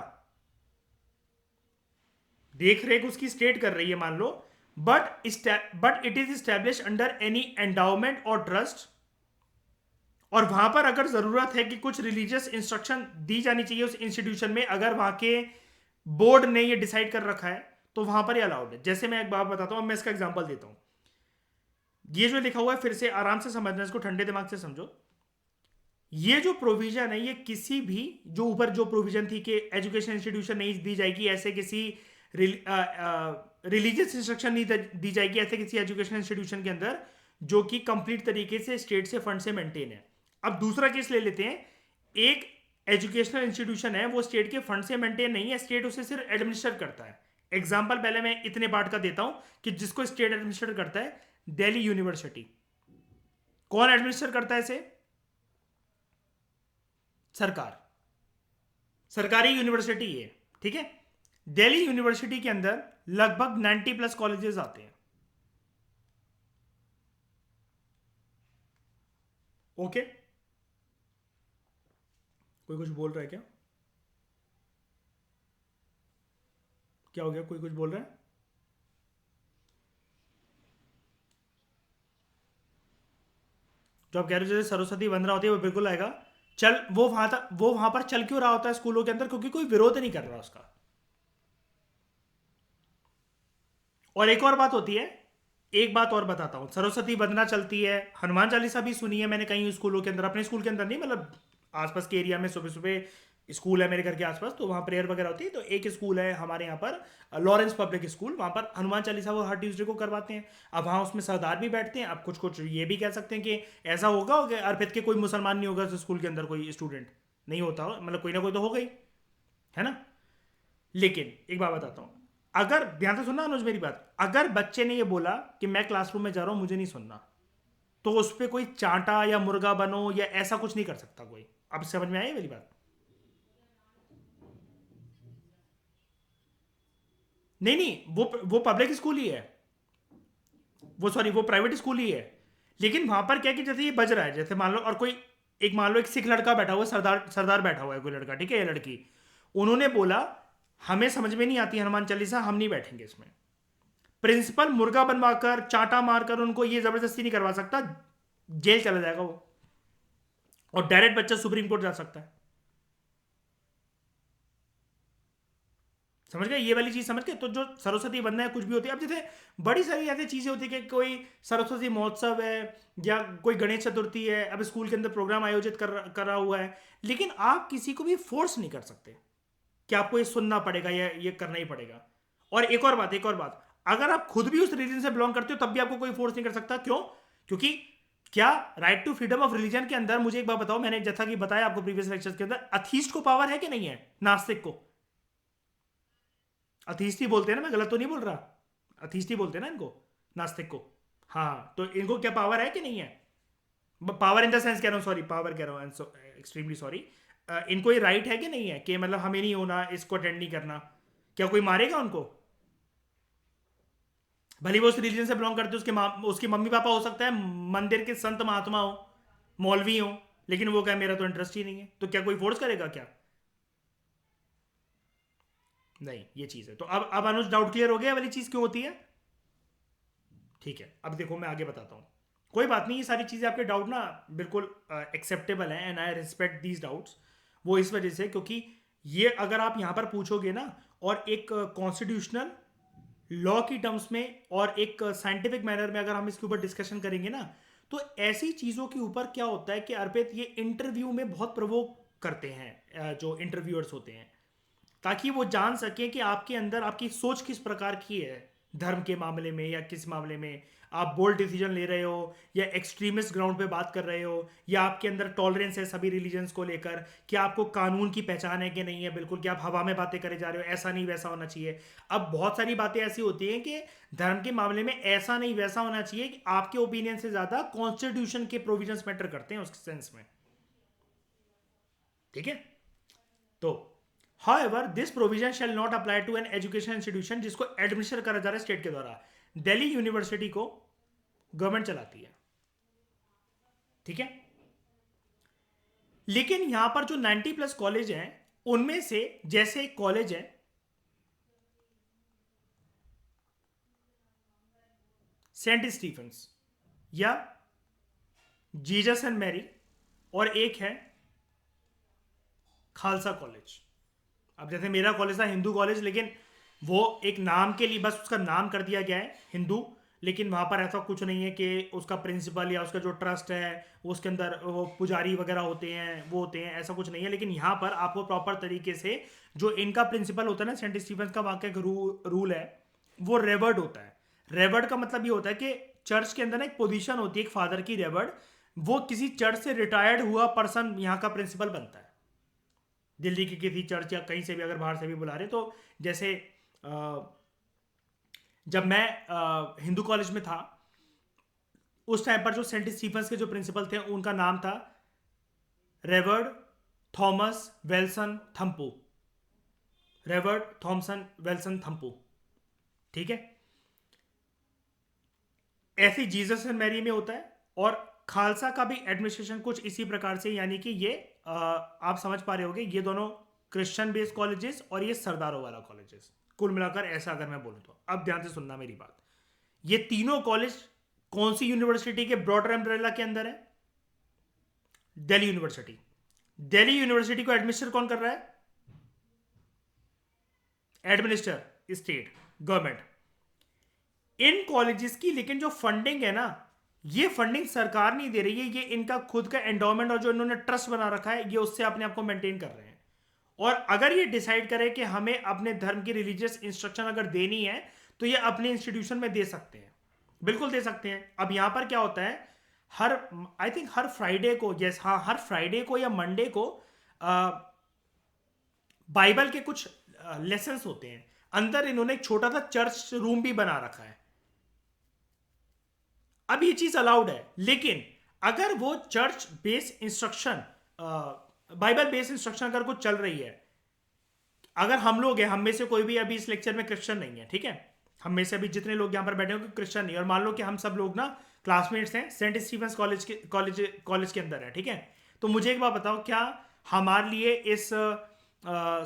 देख रेख उसकी स्टेट कर रही है मान लो, but it is establish under any endowment और ट्रस्ट। और वहां पर अगर जरूरत है कि कुछ रिलीजियस इंस्ट्रक्शन दी जानी चाहिए उस इंस्टीट्यूशन में, अगर वहां के बोर्ड ने ये डिसाइड कर रखा है तो वहां पर ये अलाउड है। जैसे मैं एक बात बताता हूं, मैं इसका एग्जांपल देता हूं। ये जो लिखा हुआ है, फिर से आराम से समझना, इसको ठंडे दिमाग से समझो। ये जो प्रोविजन है, ये किसी भी, जो ऊपर जो प्रोविजन थी कि एजुकेशन इंस्टीट्यूशन नहीं दी जाएगी, ऐसे किसी रिलीजियस इंस्ट्रक्शन नहीं दी जाएगी ऐसे किसी एजुकेशन इंस्टीट्यूशन के अंदर जो कि कंप्लीट तरीके से स्टेट से फंड से मेंटेन है। अब दूसरा केस ले लेते हैं। एक एजुकेशनल इंस्टीट्यूशन है, वो स्टेट के फंड से मेंटेन नहीं है, स्टेट उसे सिर्फ एडमिनिस्टर करता है। एग्जाम्पल पहले मैं इतने पार्ट का देता हूं कि जिसको स्टेट एडमिनिस्टर करता है, दिल्ली यूनिवर्सिटी। कौन एडमिनिस्टर करता है इसे? सरकार। सरकारी यूनिवर्सिटी है। ठीक है? दिल्ली यूनिवर्सिटी के अंदर लगभग 90+ कॉलेजेस आते हैं। ओके? कोई कुछ बोल रहा है क्या? क्या हो गया, कोई कुछ बोल रहा है? जो आप कह रहे हो जैसे सरस्वती वंदना होती है वो बिल्कुल आएगा। चल, वो वहां तक, वो वहां पर चल क्यों रहा होता है स्कूलों के अंदर? क्योंकि कोई विरोध नहीं कर रहा उसका। और एक और बात होती है, एक बात और बताता हूँ। सरस्वती वंदना चलती है, हनुमान चालीसा भी सुनी है मैंने कहीं स्कूलों के अंदर, अपने स्कूल के अंदर नहीं, मतलब आसपास के एरिया में सुबह सुबह स्कूल है मेरे घर के आसपास, तो वहाँ प्रेयर वगैरह होती है। तो एक स्कूल है हमारे यहाँ पर, लॉरेंस पब्लिक स्कूल, वहाँ पर हनुमान चालीसा वो हर ट्यूसडे को करवाते हैं। अब वहाँ उसमें सरदार भी बैठते हैं। अब कुछ कुछ ये भी कह सकते हैं कि ऐसा होगा कि अर्पित के कोई मुसलमान नहीं होगा उस स्कूल के अंदर, कोई स्टूडेंट नहीं होता हो, मतलब कोई ना कोई तो हो गई, है ना? लेकिन एक बात बताता हूँ, अगर ध्यान से सुनना अनुज मेरी बात, अगर बच्चे ने ये बोला कि मैं क्लासरूम में जा रहा हूं मुझे नहीं सुनना, तो उस पर कोई चांटा या मुर्गा बनो या ऐसा कुछ नहीं कर सकता कोई। अब समझ में आई मेरी बात? नहीं नहीं, वो पब्लिक स्कूल ही है, वो सॉरी वो प्राइवेट स्कूल ही है। लेकिन वहां पर क्या है कि जैसे ये बज रहा है, जैसे मान लो, और कोई एक मान लो एक सिख लड़का बैठा हुआ है, सरदार सरदार बैठा हुआ है कोई लड़का, ठीक है, ये लड़की, उन्होंने बोला हमें समझ में नहीं आती हनुमान चालीसा, हम नहीं बैठेंगे इसमें। प्रिंसिपल मुर्गा बनवाकर चाटा मारकर उनको ये जबरदस्ती नहीं करवा सकता, जेल चला जाएगा वो, और डायरेक्ट बच्चा सुप्रीम कोर्ट जा सकता है। समझ गए ये वाली चीज? समझ गए? तो जो सरस्वती वंदना है कुछ भी होती है, अब जैसे बड़ी सारी ऐसी चीजें होती है कि कोई सरस्वती महोत्सव है या कोई गणेश चतुर्थी है, अब स्कूल के अंदर प्रोग्राम आयोजित कर रहा हुआ है, लेकिन आप किसी को भी फोर्स नहीं कर सकते कि आपको ये सुनना पड़ेगा या ये करना ही पड़ेगा। और एक और बात, एक और बात, अगर आप खुद भी उस रीजन से बिलोंग करते हो तब भी आपको कोई फोर्स नहीं कर सकता। क्यों? क्योंकि क्या right to freedom of religion के अंदर, मुझे एक बात बताओ, मैंने जैसा कि बताया आपको प्रीवियस लेक्चर्स के अंदर, अथीस्ट को पावर है कि नहीं है? नास्तिक को अथीस्ट ही बोलते हैं ना, मैं गलत तो नहीं बोल रहा? अथीस्ट ही बोलते हैं ना इनको, नास्तिक को। हाँ, तो इनको क्या पावर है कि नहीं है? पावर इन द सेंस कह रहा हूँ, सॉरी, पावर कह रहा हूँ, एक्सट्रीमली सॉरी। इनको ये राइट है कि नहीं है कि मतलब हमें नहीं होना, इसको अटेंड नहीं करना? क्या कोई मारेगा उनको? भले वो उस रिलीजन से बिलोंग करते, उसके मम्मी पापा हो सकता है मंदिर के संत महात्मा हो, मौलवी हो, लेकिन वो क्या, मेरा तो इंटरेस्ट ही नहीं है, तो क्या कोई फोर्स करेगा क्या? नहीं, ये चीज है। तो अब अनुज डाउट क्लियर हो गया वाली चीज क्यों होती है? ठीक है, अब देखो मैं आगे बताता हूँ। कोई बात नहीं, ये सारी चीज़ें आपके डाउट ना बिल्कुल एक्सेप्टेबल हैं, and I respect these doubts. वो इस वजह से क्योंकि ये अगर आप यहाँ पर पूछोगे ना, और एक कॉन्स्टिट्यूशनल लॉ की टर्म्स में और एक साइंटिफिक मैनर में अगर हम इसके ऊपर डिस्कशन करेंगे ना, तो ऐसी चीज़ों के ऊपर क्या होता है कि अर्पित ये इंटरव्यू में बहुत प्रवोक करते हैं जो इंटरव्यूअर्स होते हैं, ताकि वो जान सकें कि आपके अंदर आपकी सोच किस प्रकार की है, धर्म के मामले में या किस मामले में आप बोल्ड डिसीजन ले रहे हो, या एक्सट्रीमिस्ट ग्राउंड पे बात कर रहे हो, या आपके अंदर टॉलरेंस है सभी रिलीजन्स को लेकर, कि आपको कानून की पहचान है कि नहीं है, बिल्कुल कि आप हवा में बातें करे जा रहे हो, ऐसा नहीं वैसा होना चाहिए। अब बहुत सारी बातें ऐसी होती हैं कि धर्म के मामले में ऐसा नहीं वैसा होना चाहिए, कि आपके ओपिनियन से ज्यादा कॉन्स्टिट्यूशन के प्रोविजंस मैटर करते हैं उस सेंस में। ठीक है? तो however this provision shall not apply to an education institution जिसको एडमिनिस्टर करा जा रहा है स्टेट के द्वारा। दिल्ली यूनिवर्सिटी को गवर्नमेंट चलाती है, ठीक है? लेकिन यहां पर जो 90 प्लस कॉलेज हैं, उनमें से जैसे एक कॉलेज है सेंट स्टीफेंस या जीसस एंड मैरी, और एक है खालसा कॉलेज। अब जैसे मेरा कॉलेज था हिंदू कॉलेज, लेकिन वो एक नाम के लिए बस उसका नाम कर दिया गया है हिंदू, लेकिन वहाँ पर ऐसा कुछ नहीं है कि उसका प्रिंसिपल या उसका जो ट्रस्ट है वो उसके अंदर वो पुजारी वगैरह होते हैं, वो होते हैं, ऐसा कुछ नहीं है। लेकिन यहाँ पर आपको प्रॉपर तरीके से जो इनका प्रिंसिपल होता है ना, सेंट स्टीफेंस का वहाँ का एक रूल है, वो रेवर्ड होता है। रेवर्ड का मतलब ये होता है कि चर्च के अंदर ना एक पोजीशन होती है एक फादर की, रेवर्ड, वो किसी चर्च से रिटायर्ड हुआ पर्सन यहाँ का प्रिंसिपल बनता है। दिल्ली की किसी चर्च या कहीं से भी अगर बाहर से भी बुला रहे, तो जैसे जब मैं हिंदू कॉलेज में था उस टाइम पर जो सेंट स्टीफेंस के जो प्रिंसिपल थे उनका नाम था रेवर्ड थॉमस वेल्सन थम्पू। रेवर्ड थॉमसन वेल्सन थम्पू, ठीक है? ऐसे जीसस एंड मैरी में होता है। और खालसा का भी एडमिनिस्ट्रेशन कुछ इसी प्रकार से, यानी कि ये आप समझ पा रहे होगे, ये दोनों क्रिश्चियन बेस्ड कॉलेजेस और ये सरदारों वाला कॉलेजेस, कुल मिलाकर ऐसा अगर मैं बोलूँ तो। अब ध्यान से सुनना मेरी बात, ये तीनों कॉलेज कौन सी यूनिवर्सिटी के ब्रॉडर एम्ब्रेला के अंदर है? दिल्ली यूनिवर्सिटी। दिल्ली यूनिवर्सिटी को एडमिनिस्टर कौन कर रहा है? Administer state government. इन कॉलेजेस की लेकिन जो फंडिंग है ना, ये फंडिंग सरकार नहीं दे रही है, ये इनका खुद का एंडोमेंट और जो इन्होंने ट्रस्ट बना रखा है, ये उससे अपने आप को मेंटेन कर रहे हैं। और अगर ये डिसाइड करे कि हमें अपने धर्म की रिलीजियस इंस्ट्रक्शन अगर देनी है, तो ये अपने इंस्टीट्यूशन में दे सकते हैं, बिल्कुल दे सकते हैं। अब यहां पर क्या होता है, हर आई थिंक हर फ्राइडे को, यस हाँ, हर फ्राइडे को या मंडे को बाइबल के कुछ लेसन्स होते हैं। अंदर इन्होंने एक छोटा सा चर्च रूम भी बना रखा है। अब ये चीज अलाउड है, लेकिन अगर वो church based instruction, Bible based instruction अगर कुछ चल रही है, अगर हम लोग हैं, हम में से कोई भी अभी इस लेक्चर में क्रिश्चियन नहीं है, ठीक है? हम में से अभी जितने लोग यहाँ पर बैठे होंगे क्रिश्चियन नहीं, और मान लो कि हम सब लोग ना क्लासमेट्स हैं, सेंट स्टीफेंस कॉलेज के अंदर है, ठीक है? तो मुझे एक बात बताओ, क्या हमारे लिए इस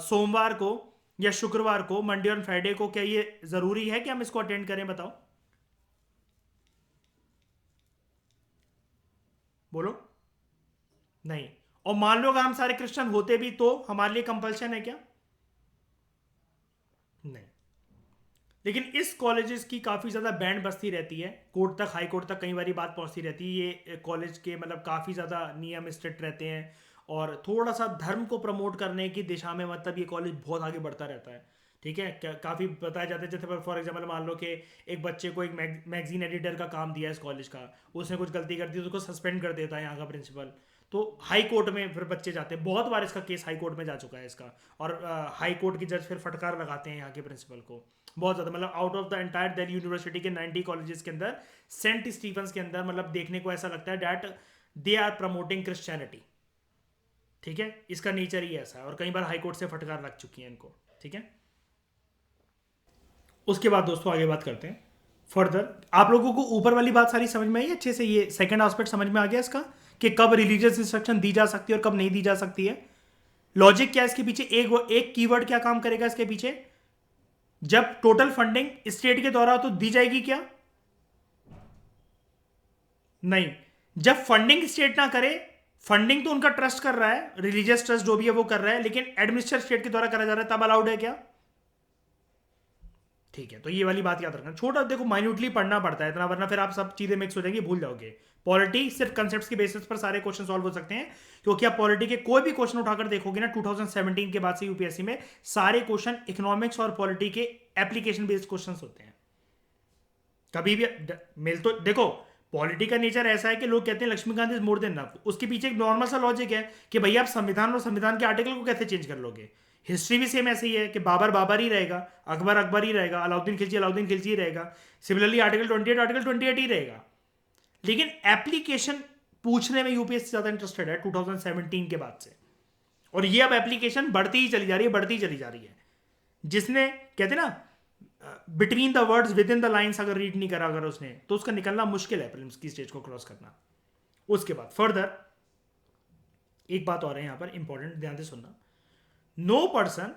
सोमवार को या शुक्रवार को, मंडे और फ्राइडे को, क्या ये जरूरी है कि हम इसको अटेंड करें? बताओ, बोलो। नहीं। और मान लो अगर हम सारे क्रिश्चियन होते भी तो हमारे लिए कंपल्शन है क्या? नहीं। लेकिन इस कॉलेजेस की काफ़ी ज़्यादा बैंड बजती रहती है, कोर्ट तक, हाई कोर्ट तक कई बारी बात पहुंचती रहती है। ये कॉलेज के मतलब काफ़ी ज़्यादा नियम स्ट्रिक्ट रहते हैं, और थोड़ा सा धर्म को प्रमोट करने की दिशा में मतलब ये कॉलेज बहुत आगे बढ़ता रहता है। ठीक है, काफ़ी बताया जाता है, जैसे फॉर एग्जाम्पल मान लो कि एक बच्चे को एक मैगजीन एडिटर का काम दिया है इस कॉलेज का, उसने कुछ गलती कर दी तो उसको सस्पेंड कर देता है यहाँ का प्रिंसिपल। तो हाई कोर्ट में फिर बच्चे जाते हैं, बहुत बार इसका केस हाई कोर्ट में जा चुका है इसका, और हाई कोर्ट की जज फिर फटकार लगाते हैं यहाँ के प्रिंसिपल को बहुत ज़्यादा। मतलब out of the entire Delhi university के 90 कॉलेजेस के अंदर सेंट स्टीफन्स के अंदर मतलब देखने को ऐसा लगता है that they are promoting Christianity. ठीक है, इसका नेचर ही ऐसा है, और कई बार हाई कोर्ट से फटकार लग चुकी है इनको। ठीक है, उसके बाद दोस्तों आगे बात करते हैं फर्दर। आप लोगों को ऊपर वाली बात सारी समझ में आई अच्छे से? ये सेकंड एस्पेक्ट समझ में आ गया इसका कि कब रिलीजियस इंस्ट्रक्शन दी जा सकती है और कब नहीं दी जा सकती है। लॉजिक क्या है इसके पीछे? एक कीवर्ड क्या काम करेगा इसके पीछे? जब टोटल फंडिंग स्टेट के द्वारा तो दी जाएगी क्या? नहीं। जब फंडिंग स्टेट ना करे, फंडिंग तो उनका ट्रस्ट कर रहा है, रिलीजियस ट्रस्ट जो भी है वो कर रहा है, लेकिन एडमिनिस्ट्रेट स्टेट के द्वारा करा जा रहा है, तब अलाउड है क्या? ठीक है, तो ये वाली बात याद रखना। छोटा देखो माइन्यूटली पढ़ना पड़ता है इतना, वरना फिर आप सब चीजें मिक्स हो जाएंगी, भूल जाओगे। पॉलिटी सिर्फ कंसेप्ट्स के बेसिस पर सारे क्वेश्चन सॉल्व हो सकते हैं, क्योंकि आप पॉलिटी के कोई भी क्वेश्चन उठाकर देखोगे ना 2017 के बाद से यूपीएससी में सारे क्वेश्चन इकोनॉमिक्स और पॉलिटी के एप्लीकेशन बेस्ड क्वेश्चन होते हैं। कभी भी मिल तो देखो, पॉलिटी का नेचर ऐसा है कि लोग कहते हैं Laxmikant is more than enough. उसके पीछे एक नॉर्मल सा लॉजिक है कि भैया आप संविधान और संविधान के आर्टिकल को कैसे चेंज कर लोगे। हिस्ट्री भी सेम ऐसे ही है कि बाबर बाबर ही रहेगा, अकबर अकबर ही रहेगा, अलाउद्दीन खिलजी अलाउद्दीन खिलजी ही रहेगा। सिमिलरली आर्टिकल 28 ही रहेगा। लेकिन एप्लीकेशन पूछने में यूपीएससी ज्यादा इंटरेस्टेड है 2017 के बाद से, और ये अब एप्लीकेशन बढ़ती ही चली जा रही है, बढ़ती ही चली जा रही है। जिसने कहते ना between the words with in the lines अगर रीड नहीं करा अगर उसने, तो उसका निकलना मुश्किल है प्रीलिम्स की स्टेज को क्रॉस करना। उसके बाद फर्दर एक बात और है यहां पर इंपॉर्टेंट, ध्यान से सुनना। No person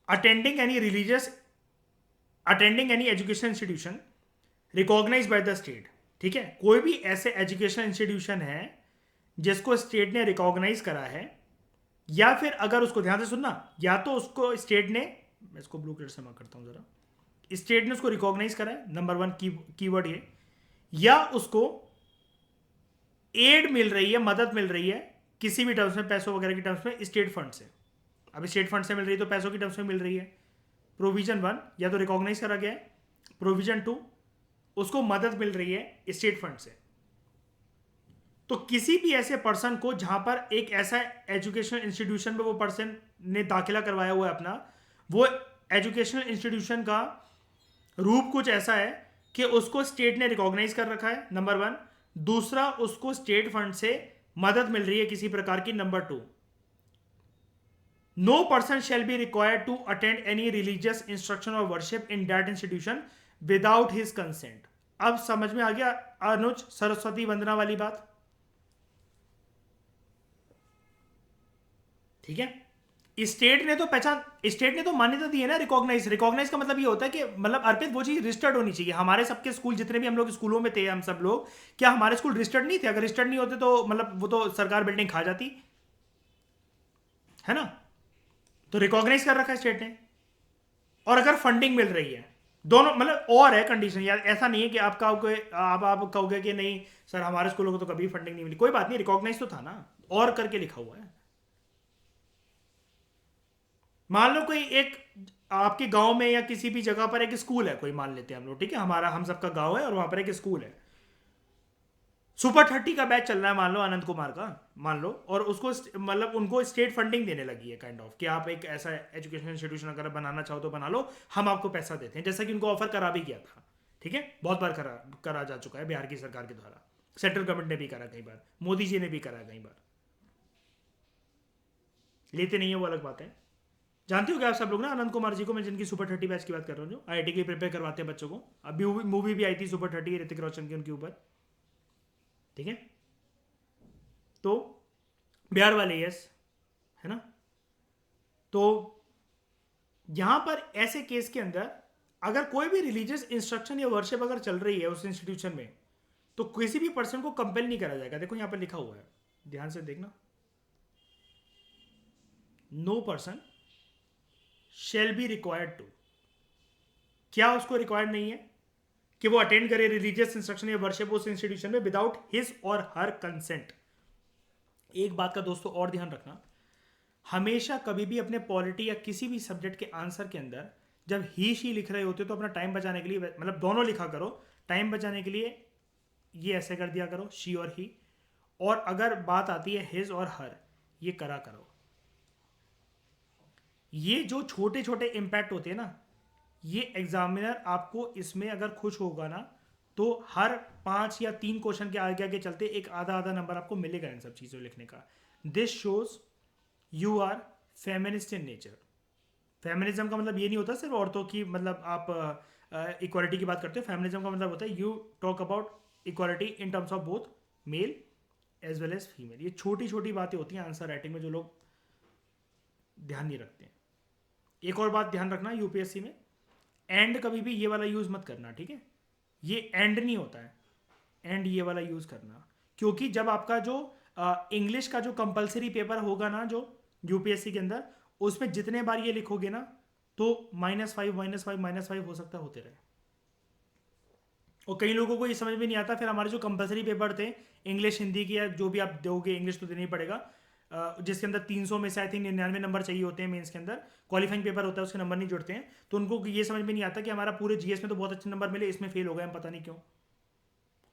attending any education institution recognize by the state. ठीक है, कोई भी ऐसे एजुकेशन इंस्टीट्यूशन है जिसको स्टेट ने रिकॉग्नाइज करा है, या फिर अगर उसको, ध्यान से सुनना, या तो उसको स्टेट ने, मैं इसको ब्लू कलर से मार्क करता हूं जरा, स्टेट ने उसको रिकॉग्नाइज करा है, नंबर 1 कीवर्ड ये, या उसको एड मिल रही है, मदद मिल रही है किसी भी टर्म्स में, पैसों वगैरह की टर्म्स में स्टेट फंड से। अब स्टेट फंड से मिल रही है तो पैसों की टर्म्स में मिल रही है। प्रोविजन 1 या तो रिकॉग्नाइज करा गया है, प्रोविजन 2 उसको मदद मिल रही है स्टेट फंड से। तो किसी भी ऐसे पर्सन को जहां पर एक ऐसा एजुकेशनल इंस्टीट्यूशन में वो पर्सन ने दाखिला करवाया हुआ है अपना, वो एजुकेशनल इंस्टीट्यूशन का रूप कुछ ऐसा है कि उसको स्टेट ने रिकॉग्नाइज कर रखा है, नंबर 1। दूसरा, उसको स्टेट फंड से मदद मिल रही है किसी प्रकार की, number 2। No person shall be required to attend any religious instruction और worship in that institution without his consent. अब समझ में आ गया अनुज सरस्वती वंदना वाली बात? ठीक है, स्टेट ने तो पहचान, स्टेट ने तो मान्यता दी है ना। रिकॉग्नाइज का मतलब ये होता है कि मतलब अर्पित वो चीज रजिस्टर्ड होनी चाहिए। हमारे सबके स्कूल जितने भी हम लोग स्कूलों में थे, हम सब लोग, क्या हमारे स्कूल रजिस्टर्ड नहीं थे? अगर रजिस्टर्ड नहीं होते तो मतलब वो तो सरकार बिल्डिंग खा जाती है ना। तो रिकॉग्नाइज कर रखा है स्टेट ने, और अगर फंडिंग मिल रही है, दोनों मतलब और है कंडीशन यार। ऐसा नहीं है कि आप कहोगे कि नहीं सर हमारे स्कूलों को तो कभी फंडिंग नहीं मिली, कोई बात नहीं, रिकॉग्नाइज तो था ना, और करके लिखा हुआ है। मान लो कोई एक आपके गांव में या किसी भी जगह पर एक स्कूल है, कोई मान लेते हैं हम लोग, ठीक है, हमारा हम सबका गांव है और वहां पर एक स्कूल है, सुपर 30 का बैच चल रहा है मान लो, आनंद कुमार का मान लो, और उसको मतलब उनको स्टेट फंडिंग देने लगी है काइंड ऑफ, कि आप एक ऐसा एजुकेशन इंस्टीट्यूशन अगर बनाना चाहो तो बना लो, हम आपको पैसा देते हैं, जैसा कि उनको ऑफर करा भी गया था। ठीक है, बहुत बार करा जा चुका है बिहार की सरकार के द्वारा, सेंट्रल गवर्नमेंट ने भी करा कई बार, मोदी जी ने भी करा कई बार, लेते नहीं है वो अलग बात है। जानते हो क्या आप सब लोग ना आनंद कुमार जी को, मैं जिनकी सुपर 30 बैच की बात कर रहा हूँ, जो आईआईटी की प्रिपेयर करवाते हैं बच्चों को। अभी मूवी भी आई थी सुपर 30 ऋतिक रोशन की उनके ऊपर। ठीक है, तो बिहार वाले यस है ना। तो यहां पर ऐसे केस के अंदर अगर कोई भी रिलीजियस इंस्ट्रक्शन या वर्शिप अगर चल रही है उस इंस्टीट्यूशन में, तो किसी भी पर्सन को कंपेल नहीं करा जाएगा। देखो यहां पर लिखा हुआ है, ध्यान से देखना, no person shall be required to. क्या उसको रिक्वायर्ड नहीं है कि वो अटेंड करे रिलीजियस इंस्ट्रक्शन या वर्शिप उस इंस्टीट्यूशन में without his or her consent. एक बात का दोस्तों और ध्यान रखना, हमेशा कभी भी अपने पॉलिटी या किसी भी सब्जेक्ट के आंसर के अंदर जब ही शी लिख रहे होते हो तो अपना टाइम बचाने के लिए, मतलब दोनों लिखा करो, टाइम बचाने के लिए ये ऐसे कर दिया करो, शी और ही। और अगर बात आती है हिज और हर, ये करा करो। ये जो छोटे छोटे इम्पैक्ट होते हैं ना, ये एग्जामिनर आपको इसमें अगर खुश होगा ना, तो हर 5 या 3 क्वेश्चन के आगे आगे चलते एक आधा आधा नंबर आपको मिलेगा इन सब चीज़ों लिखने का। This shows you are feminist in nature. Feminism का मतलब ये नहीं होता सिर्फ औरतों की, मतलब आप इक्वालिटी की बात करते हो। फेमिनिज्म का मतलब होता है you talk about equality in terms of both male as well as female. ये छोटी छोटी बातें होती हैं आंसर राइटिंग में जो लोग ध्यान नहीं रखते हैं। एक और बात ध्यान रखना यूपीएससी में, एंड कभी भी ये वाला यूज मत करना, ठीक है? ये एंड नहीं होता है, एंड ये वाला यूज करना। क्योंकि जब आपका जो इंग्लिश का जो कंपलसरी पेपर होगा ना, जो यूपीएससी के अंदर, उसमें जितने बार ये लिखोगे ना, तो -5 -5 -5 हो सकता है होते रहे। और कई लोगों को ये समझ में नहीं आता। फिर हमारे जो कंपलसरी पेपर थे इंग्लिश हिंदी की, या जो भी आप दोगे, इंग्लिश तो देना ही पड़ेगा, जिसके अंदर 300 में से आई थिंक 99 नंबर चाहिए होते हैं मेंस के अंदर, क्वालिफाइंग पेपर होता है उसके नंबर नहीं जुड़ते हैं, तो उनको ये समझ में नहीं आता कि हमारा पूरे जीएस में तो बहुत अच्छे नंबर मिले, इसमें फेल हो गए हम, पता नहीं क्यों।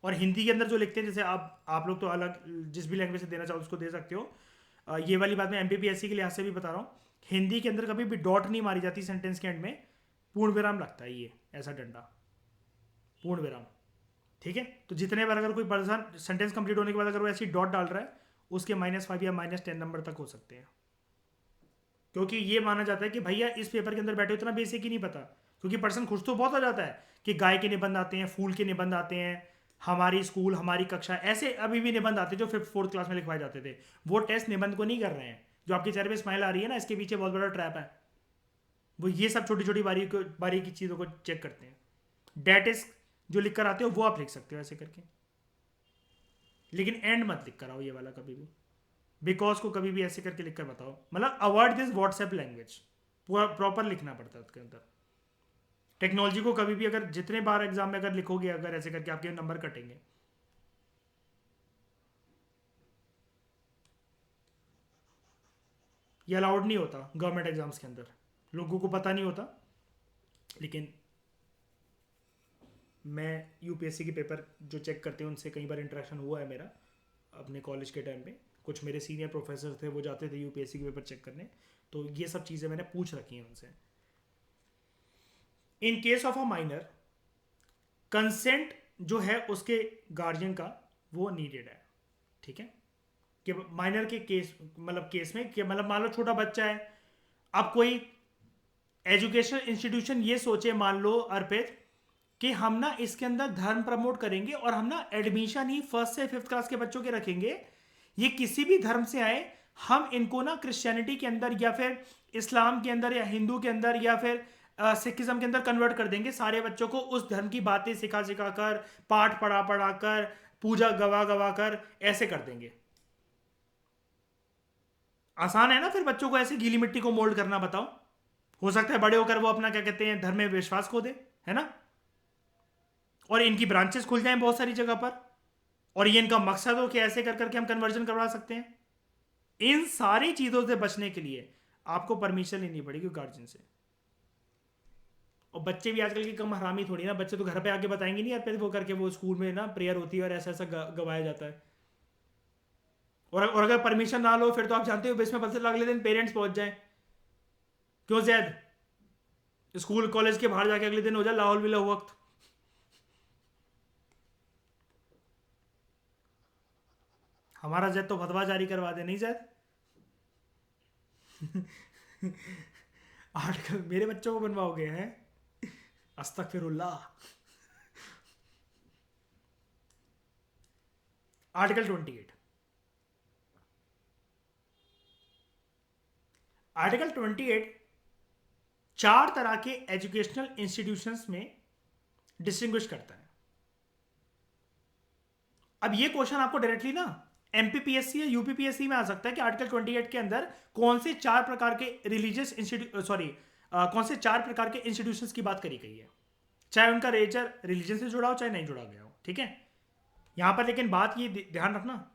और हिंदी के अंदर जो लिखते हैं, जैसे आप लोग तो अलग जिस भी लैंग्वेज से देना चाहो उसको दे सकते हो। ये वाली बात मैं एमपीपीएससी के लिहाज से भी बता रहा हूँ। हिंदी के अंदर कभी भी डॉट नहीं मारी जाती सेंटेंस के एंड में, पूर्ण विराम लगता है, ये ऐसा डंडा, पूर्ण विराम। ठीक है? तो जितने बार अगर कोई पर्सन सेंटेंस कंप्लीट होने के बाद अगर वो ऐसी डॉट डाल रहा है, उसके -5 या -10 नंबर तक हो सकते हैं। क्योंकि ये माना जाता है कि भैया इस पेपर के अंदर बैठे उतना बेसिक ही नहीं पता। क्योंकि पर्सन खुश तो बहुत हो जाता है कि गाय के निबंध आते हैं, फूल के निबंध आते हैं, हमारी स्कूल, हमारी कक्षा, ऐसे अभी भी निबंध आते हैं जो 5th 4th क्लास में लिखवाए जाते थे। वो टेस्ट निबंध को नहीं कर रहे हैं। जो आपके चेहरे पे स्माइल आ रही है ना, इसके पीछे बहुत बड़ा ट्रैप है। वो ये सब छोटी छोटी बारीकी चीज़ों को चेक करते हैं। डेट इज जो लिख कर आते हो वो आप लिख सकते हो ऐसे करके, लेकिन एंड मत लिख कर आओ ये वाला कभी भी। बिकॉज को कभी भी ऐसे करके लिख कर बताओ, मतलब अवॉइड दिस व्हाट्सएप लैंग्वेज, पूरा प्रॉपर लिखना पड़ता है उसके अंदर। टेक्नोलॉजी को कभी भी अगर जितने बार एग्जाम में अगर लिखोगे अगर ऐसे करके, आपके नंबर कटेंगे। ये अलाउड नहीं होता गवर्नमेंट एग्जाम्स के अंदर, लोगों को पता नहीं होता। लेकिन मैं यूपीएससी के पेपर जो चेक करते हैं उनसे कई बार इंटरेक्शन हुआ है मेरा अपने कॉलेज के टाइम पे। कुछ मेरे सीनियर प्रोफेसर थे, वो जाते थे यूपीएससी के पेपर चेक करने, तो ये सब चीज़ें मैंने पूछ रखी हैं उनसे। In case of a minor, consent जो है उसके गार्जियन का वो नीडेड है। ठीक है? कि माइनर के केस, मतलब केस में कि मतलब मान लो छोटा बच्चा है, अब कोई एजुकेशनल इंस्टीट्यूशन ये सोचे, मान लो अर्पित, कि हम ना इसके अंदर धर्म प्रमोट करेंगे और हम ना एडमिशन ही 1st से 5th क्लास के बच्चों के रखेंगे, ये किसी भी धर्म से आए, हम इनको ना क्रिश्चियनिटी के अंदर या फिर इस्लाम के अंदर या हिंदू के अंदर या फिर सिखिज्म के अंदर कन्वर्ट कर देंगे। सारे बच्चों को उस धर्म की बातें सिखा सिखा कर, पाठ पढ़ा पढ़ा कर, पूजा गवा गवा कर ऐसे कर देंगे। आसान है ना फिर बच्चों को ऐसे गीली मिट्टी को मोल्ड करना, बताओ? हो सकता है बड़े होकर वो अपना क्या कहते हैं धर्म में विश्वास खो दे, है ना? और इनकी ब्रांचेस खुल जाएं बहुत सारी जगह पर, और ये इनका मकसद हो कि ऐसे कर करके हम कन्वर्जन करवा सकते हैं। इन सारी चीजों से बचने के लिए आपको परमिशन लेनी पड़ेगी गार्जियन से। और बच्चे भी आजकल के कम हरामी थोड़ी ना, बच्चे तो घर पे आके बताएंगे नहीं यार, पहले वो करके वो स्कूल में ना प्रेयर होती है और ऐसा ऐसा गवाया जाता है। और अगर परमिशन ना लो फिर तो आप जानते हो बेसमें बस अगले दिन पेरेंट्स पहुंच जाए। क्यों जैद? स्कूल कॉलेज के बाहर जाके अगले दिन हो जाए लाहौल बिला वक्त। हमारा जैद तो फतवा जारी करवा दे, नहीं जैद? आर्टिकल मेरे बच्चों को बनवाओगे हैं? अस्तगफिरुल्लाह। आर्टिकल 28। आर्टिकल 28 4 तरह के एजुकेशनल इंस्टीट्यूशंस में डिस्टिंग्विश करता है। अब ये क्वेश्चन आपको डायरेक्टली ना एमपीपीएससी या यूपीपीएससी में आ सकता है कि आर्टिकल 28 के अंदर कौन से 4 प्रकार के रिलीजियस इंस्टीट्यूट, सॉरी कौन से 4 प्रकार के इंस्टीट्यूशंस की बात करी गई है, चाहे उनका नेचर रिलीजन से जुड़ा हो चाहे नहीं जुड़ा गया हो। ठीक है? यहां पर लेकिन बात ये ध्यान रखना,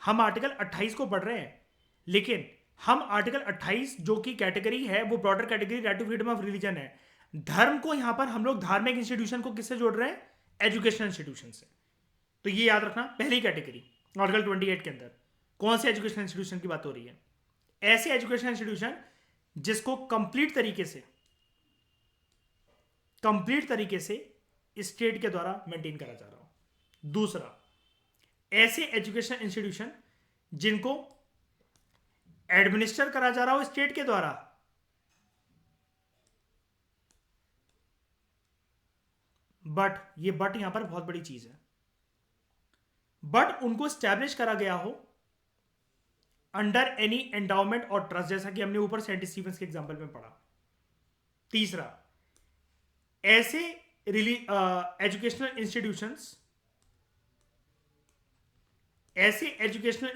हम आर्टिकल 28 को पढ़ रहे हैं, लेकिन हम आर्टिकल 28 जो कि कैटेगरी है वो broader category right to freedom of religion है। धर्म को यहां पर हम लोग धार्मिक इंस्टीट्यूशन को किससे जोड़ रहे हैं, एजुकेशनल इंस्टीट्यूशन से। तो ये याद रखना, पहली कैटेगरी आर्टिकल 28 के अंदर कौन से एजुकेशनल इंस्टीट्यूशन की बात हो रही है, ऐसे एजुकेशनल इंस्टीट्यूशन जिसको कंप्लीट तरीके से स्टेट के द्वारा मेंटेन करा जा रहा हो। दूसरा, ऐसे एजुकेशनल इंस्टीट्यूशन जिनको एडमिनिस्टर करा जा रहा हो स्टेट के द्वारा, बट ये बट यहां पर बहुत बड़ी चीज है, बट उनको स्टैब्लिश करा गया हो अंडर एनी एंडाउमेंट और ट्रस्ट, जैसा कि हमने ऊपर सेंट स्टीफेंस के एग्जांपल में पढ़ा। तीसरा, ऐसे एजुकेशनल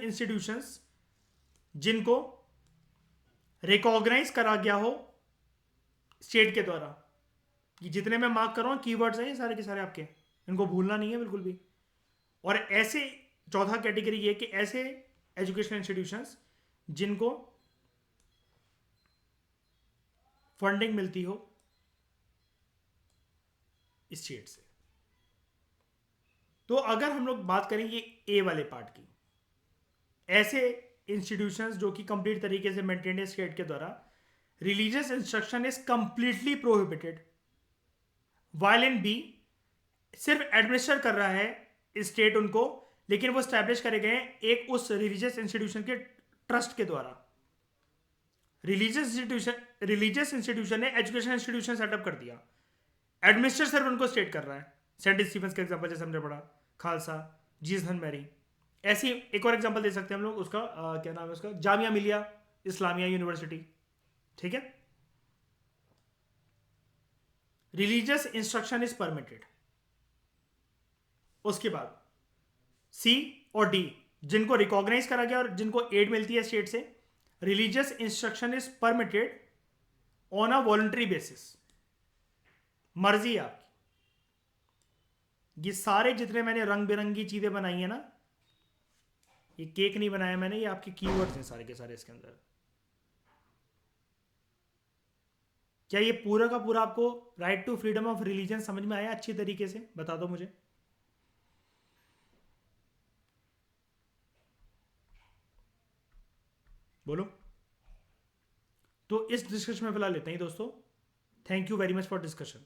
इंस्टीट्यूशंस जिनको रिकॉग्नाइज करा गया हो स्टेट के द्वारा। ये जितने मैं मार्क कर रहा हूं कीवर्ड्स हैं ये सारे के सारे आपके, इनको भूलना नहीं है बिल्कुल भी। और ऐसे चौथा कैटेगरी ये कि ऐसे एजुकेशनल इंस्टीट्यूशंस जिनको फंडिंग मिलती हो स्टेट से। तो अगर हम लोग बात करें ये ए वाले पार्ट की, ऐसे इंस्टीट्यूशंस जो कि कंप्लीट तरीके से मेंटेन है स्टेट के द्वारा, religious instruction is completely prohibited. While in B, सिर्फ एडमिनिस्टर कर रहा है स्टेट उनको, लेकिन वो स्टैब्लिश करे गए एक उस रिलीजियस इंस्टीट्यूशन के ट्रस्ट के द्वारा। रिलीजियस इंस्टीट्यूशन ने एजुकेशन इंस्टीट्यूशन सेटअप कर दिया, एडमिनिस्टर सिर्फ उनको स्टेट कर रहा है। सेंट स्टीफेंस का एग्जांपल जैसे हमने पढ़ा, खालसा, जीसस एंड मैरी। ऐसी एक और एग्जांपल दे सकते हैं हम लोग उसका, क्या नाम है उसका, जामिया मिलिया इस्लामिया यूनिवर्सिटी। ठीक है, रिलीजियस इंस्ट्रक्शन इज परमिटेड। उसके बाद सी और डी, जिनको रिकॉग्नाइज करा गया और जिनको एड मिलती है स्टेट से, religious instruction is permitted on a voluntary basis. मर्जी है आपकी। ये सारे जितने मैंने रंग बिरंगी चीजें बनाई है ना, ये केक नहीं बनाया मैंने, ये आपके कीवर्ड्स हैं सारे के सारे इसके अंदर। क्या ये पूरा का पूरा आपको right to freedom of religion समझ में आया अच्छी तरीके से? बता दो मुझे। बोलो। तो इस डिस्कशन में फिलहाल लेते हैं दोस्तों। Thank you very much for discussion.